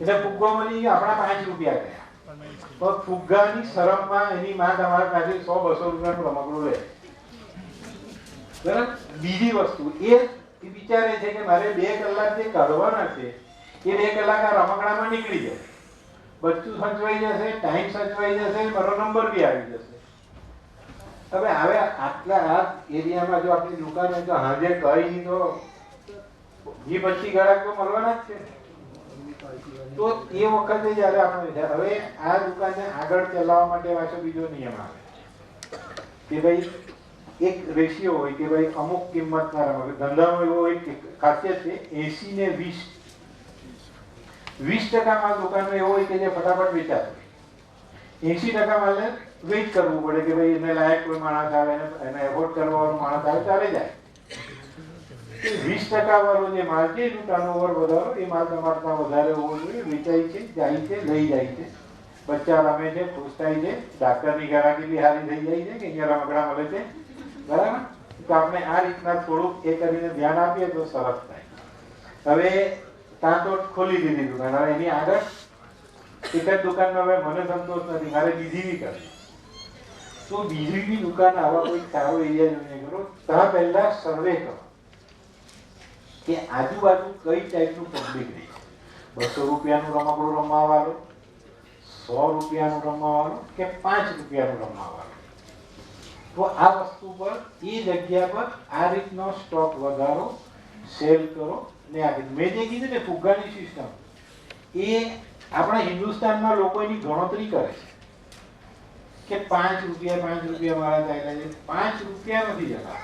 એટલે ફુગ્ગો મળી આપણા 5 રૂપિયા ગયા. તો ફુગ્ગાની શરમમાં એની માં તમારા પાસે 100-200 રૂપિયાનું રમકડું લે, બરાબર? બીજી વસ્તુ એ વિચારે છે કે મારે 2 કલાક જે કાઢવાના છે એ 2 કલાક આ રમકડામાં નીકળી જાય, બચ્ચું સચવાઈ જશે, ટાઈમ સચવાઈ જશે, મારો નંબર બી આવી જશે. હવે આટલા આ એરિયામાં જો આપણી દુકાન હોય તો હાજે કઈ નહીં તો 20-25 ગ્રાહક તો મળવાના જ છે. તો એ વખતે જયારે આપણે હવે આ દુકાનને આગળ ચલાવવા માટે પાછો બીજો નિયમ આવે કે ભાઈ એક રેશિયો હોય કે ભાઈ અમુક કિંમતના રમકડા ધંધામાં એવો એક ખાસિયત છે 80 ને 20% માલ દુકાનમાં એવો હોય કે જે ફટાફટ વેચાતો, 80% માલને વેઇટ કરવું પડે કે ભાઈ એને લાયક કોઈ માણસ આવે, એને એફોર્ડ કરવાનો માણસ આવે ચાલે જાય. 20% વાળો જે માલ છે એનું ટર્નઓવર વધારો, એ માલ તમારે ત્યાં વધારે હોવો જોઈએ, વેચાય છે, જાય છે, લઈ જાય છે, બચ્ચા રમે છે, ખુશ થાય છે, ડાક્ટરની ગરાકી બી સારી થઈ જાય છે કે અહીંયા રમકડા મળે છે, બરાબર? તો આપણે આ રીતના થોડુંક એ કરીને ધ્યાન આપીએ તો સરસ થાય. હવે ત્યાં તો ખોલી દીધી દુકાન, હવે એની આગળ એક જ દુકાનમાં હવે મને સંતોષ નથી, મારે બીજી બી કરવી. તો બીજી બી દુકાન આવા કોઈ સારો એરિયા જોઈને કરો. ત્યાં પહેલા સર્વે કરો કે આજુબાજુ કઈ ટાઈપનું પબ્લિક રહે છે. 200 રૂપિયાનું રમકડું રમવા વાળો, 100 રૂપિયાનું રમવા વાળો કે 5 રૂપિયાનું રમવા વાળો. તો આ વસ્તુ પર એ જગ્યા પર આ રીતનો સ્ટોક વધારો, સેલ કરો ને આ મેં જે કીધું ને ફુગ્ગાની સિસ્ટમ, એ આપણા હિન્દુસ્તાનમાં લોકો એની ગણતરી કરે છે કે 5 રૂપિયા મારા ચાલ્યા છે, 5 રૂપિયા નથી જતા.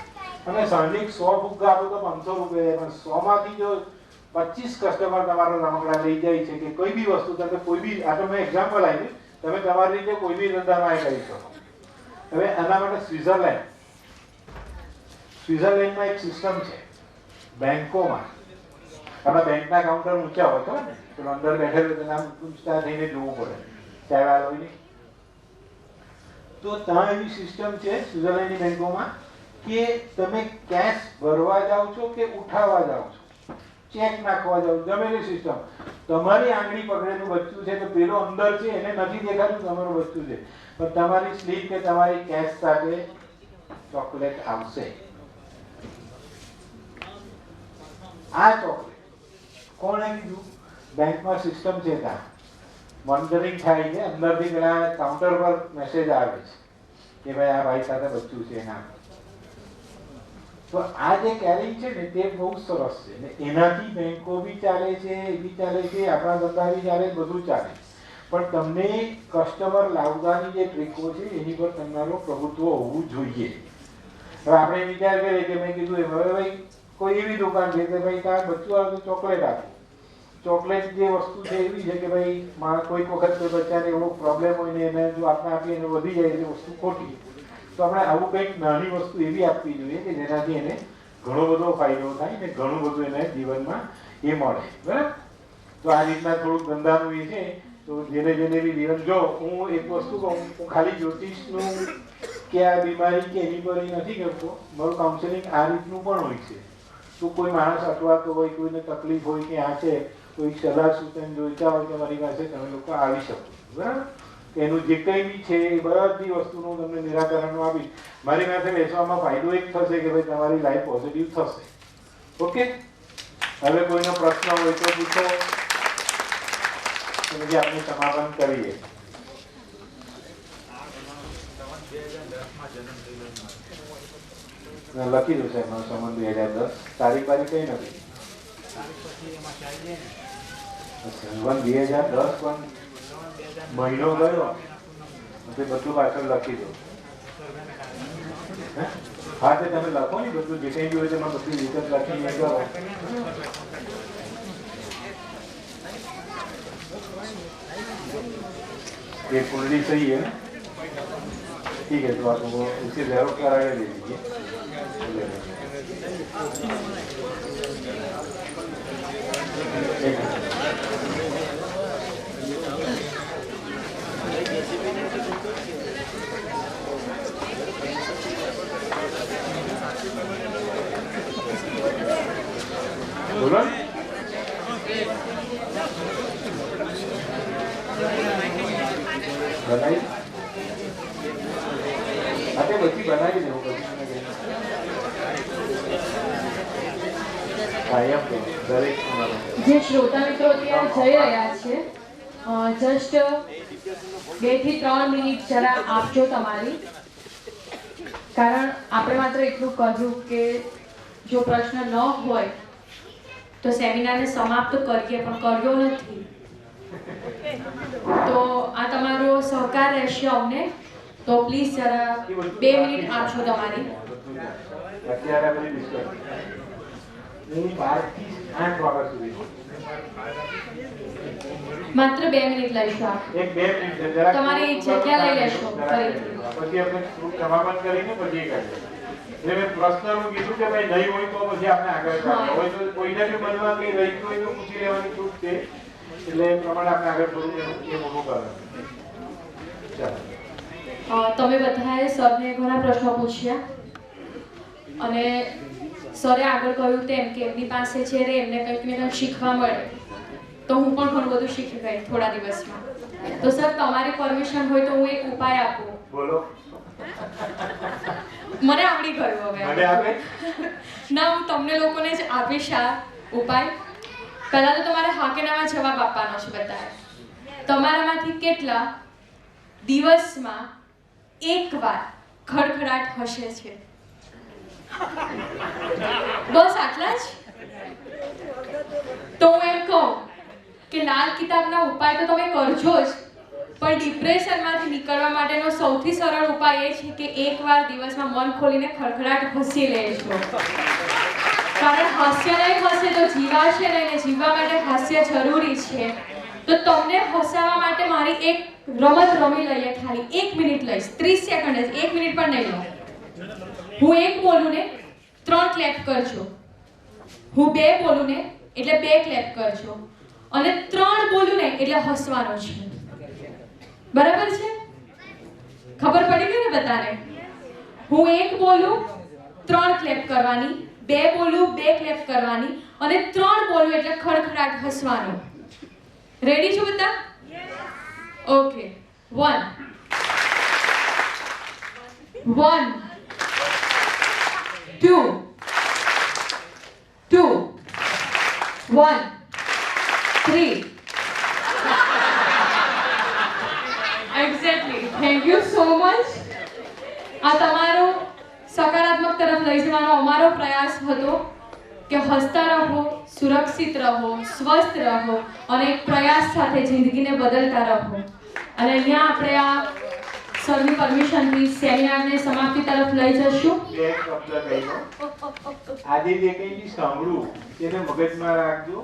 અને સાંજે 100 ફુગ્ગા આપો તો 500 રૂપિયા, પણ 100 માંથી જો 25 કસ્ટમર તમારો રમકડા લઈ જાય છે કે કોઈ બી વસ્તુ, તમે કોઈ બી, આ તો મેં એક્ઝામ્પલ આપ્યું, તમે તમારી રીતે કોઈ બી ધંધામાં કરી શકો. હવે આના માટે સ્વિટ્ઝરલેન્ડમાં એક સિસ્ટમ છે બેંકોમાં. આપણા બેંકના કાઉન્ટર ઊંચા હોય ખબર ને, પેલો અંદર બેઠેલો તેના ઊંચા થઈને જોવું પડે ચાય વાળો હોય. તો ત્યાં એવી સિસ્ટમ છે સ્વિટ્ઝરલેન્ડની બેંકોમાં કે તમે કેશ ભરવા જાઓ છો કે ઉઠાવવા જાઓ છો, ચેક નાખવા જાઓ, ગમેલી સિસ્ટમ, તમારી આંગળી પકડેલું બચ્ચું છે તો પેલો અંદર છે એને નથી દેખાતું તમારું બચ્ચું છે, પણ તમારી સ્લીપ કે તમારી કેશ સાથે ચોકલેટ આવશે. આ ચોકલેટ કોણે કીધું? બેંકમાં સિસ્ટમ છે, ત્યાં મોનિટરિંગ થાય છે, અંદરથી પેલા કાઉન્ટર પર મેસેજ આવે છે કે ભાઈ આ ભાઈ સાથે બચ્ચું છે એના. તો આ જે કેરિંગ છે ને તે બહુ સરસ છે ને એનાથી બેંકો બી ચાલે છે, એ બી ચાલે છે, આપણા ધંધા બી ચાલે, બધું ચાલે. પણ તમને કસ્ટમર લાવવાની જે ટ્રીકો છે એની પર તમારો પ્રભુત્વ હોવું જોઈએ. હવે આપણે વિચાર કરીએ કે મેં કીધું એમ, હવે ભાઈ કોઈ એવી દુકાન છે કે ભાઈ ત્યાં બચ્ચું આવે તો ચોકલેટ આપો. ચોકલેટ જે વસ્તુ છે એવી છે કે ભાઈ કોઈક વખત કોઈ બચ્ચાને એવો પ્રોબ્લેમ હોય ને એને જો આપણે આપીએ એને વધી જાય એટલે વસ્તુ ખોટી. તો આપણે આવું કંઈક નાની વસ્તુ એવી આપવી જોઈએ કે જેનાથી એને ઘણો બધો ફાયદો થાય ને ઘણું બધું એને જીવનમાં એ મળે, બરાબર? તો આ રીતના થોડુંક ધંધાનું એ છે. તો જેને બી જીવન, જો હું એક વસ્તુ કહું, હું ખાલી જ્યોતિષનું કે આ બીમારી કે એની પર નથી કરતો. મારું કાઉન્સેલિંગ આ રીતનું પણ હોય છે. તો કોઈ માણસ અટવાતો હોય, કોઈને તકલીફ હોય કે આ છે, કોઈ સલાહ સૂચન જોઈતા હોય તો મારી પાસે તમે લોકો આવી શકો. બરાબર? એનું જે કંઈ બી છે એ બધી વસ્તુનું તમને નિરાકરણ આપીશ. મારી પાસે બેસવામાં ફાયદો એક થશે કે ભાઈ તમારી લાઈફ પોઝિટિવ થશે. ઓકે, હવે કોઈનો પ્રશ્ન હોય તો પૂછો, પછી આપણે સમાપન કરીએ. લખી દો સાહેબ, સંબંધ 2010. તારીખ બારીખ કઈ નથી. સંબંધ 2010 પણ મહિનો ગયો, બધું પાછળ લખી દો. હા, તે તમે લખો ને બધું જે કંઈ બી હોય તેમાં બધી વિગત લખીને કરો. ये कुंडली सही है ना? ठीक है, तो आप वो उसे ज़ेरोक्स करा के दे दीजिए. बोलो. बनाई आते बच्ची बनाई दे જે શ્રોતા મિત્રો ત્યાં જઈ રહ્યા છે, જસ્ટ 2 થી 3 મિનિટ જરા આપજો તમારી. કારણ આપણે માત્ર એટલું કહ્યું કે જો પ્રશ્ન ન હોય તો સેમિનારને સમાપ્ત કરીએ, પણ કર્યો નથી. તો આ તમારો સહકાર રહેશે અમને, તો પ્લીઝ જરા 2 મિનિટ આપશો તમારી. અત્યારે આપણે ડિસ્કસ હું 12 થી 8 વાગ્યા સુધી માત્ર 2 મિનિટ લઈશું. આપ એક 2 મિનિટ જરા તમારી જગ્યા લઈ લેશો ફરીથી. પછી આપણે સમાપન કરીને પછી કરીએ. એટલે મેં પ્રશ્નનું કીધું કે ભાઈ નહીં હોય તો પછી આપણે આગળ ચાલીએ. હોય તો કોઈને બી મનમાં કંઈ રહી હોય તો પૂછી લેવાની છૂટ છે. એટલે એ પ્રમાણે આપણે આગળ થોડું એ મોટું કરવાનું. તમે બધાએ સરને ઘણા પ્રશ્નો પૂછ્યા અને સરે આગળ કહ્યું તેમ કે એમની પાસે છે રે એમને કંઈક ને કંઈક શીખવા મળે, તો હું પણ ઘણું બધું શીખી ગઈ થોડા દિવસમાં. તો સર તમારી પરમિશન હોય તો હું એક ઉપાય આપું. બોલો. મને આવડી ગયું હવે. મને આપે ના, હું તમને લોકોને જ આપીશ આ ઉપાય. પહેલા તો તમારે હા કે નામાં જવાબ આપવાનો છે બધાએ. તમારામાંથી કેટલા દિવસમાં એકવાર ખડખડાટ હસે છે? બસ આટલા જ? તો હું એમ કહું કે લાલ કિતાબના ઉપાય તો તમે કરજો જ, પણ ડિપ્રેશનમાંથી નીકળવા માટેનો સૌથી સરળ ઉપાય એ છે કે એકવાર દિવસમાં મન ખોલીને ખડખડાટ હસી લેજો. કારણ હાસ્ય નહીં હસે તો જીવાશે નહીં, ને જીવવા માટે હાસ્ય જરૂરી છે. તો તમને હસાવવા માટે મારી એક રમત રમી લઈએ. ખાલી 1 મિનિટ લઈશ, 30 સેકન્ડ જ, 1 મિનિટ પણ નહીં લઉં. હું 1 બોલું ને 3 ક્લેપ કરજો, હું 2 બોલું ને એટલે 2 ક્લેપ કરજો, અને 3 બોલું ને એટલે હસવાનો છે. બરાબર છે? ખબર પડી ગઈ ને બધાને? હું 1 બોલું 3 ક્લેપ કરવાની, 2 બોલું 2 ક્લેપ કરવાની, અને 3 બોલું એટલે ખડખડાટ હસવાનો. રેડી છો બધા? Okay. 1 2 2 1 3. Exactly. Thank you so much. આ તમારો સકારાત્મક તરફ લઈ જવાનો અમારો પ્રયાસ હતો કે હસતા રહો, સુરક્ષિત રહો, સ્વસ્થ રહો અને એક પ્રયાસ સાથે જિંદગીને બદલતા રહો. અને અહીંયા આપણે આ સરની પરમિશનથી સેમિનારને સમાપ્તિ તરફ લઈ જશું. આજે જે કંઈ બી સાંભળ્યું એને મગજમાં રાખજો.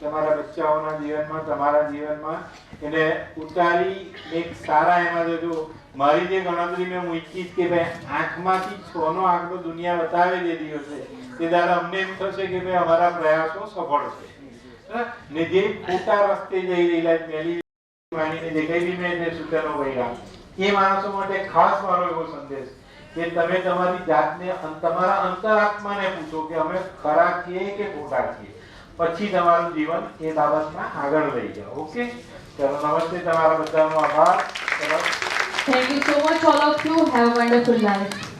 તમારા બચ્ચાઓના જીવનમાં, તમારા જીવનમાં એને ઉતારી એક સારા એમાં જજો. મારી જે ગણતરી મેં મૂકી કે ભાઈ આંખમાંથી 6 નો આંકડો દુનિયા બતાવે જે દિવસે, તે દાડા અમને એમ થશે કે ભાઈ અમારા પ્રયાસો સફળ છે. ને જે ખોટા રસ્તે જઈ રહેલા મેલી વાણીને જે કંઈ બી મેં સૂચનો કર્યા એ માણસો માટે ખાસ મારો એવો સંદેશ કે તમે તમારી જાતને તમારા અંતરાત્માને પૂછો કે અમે ખરા છીએ કે ખોટા છીએ, પછી તમારું જીવન એ બાબતમાં આગળ લઈ જાઓ. ઓકે, ચલો નમસ્તે, તમારા બધાનો આભાર. Thank you so much all of you. Have a wonderful life.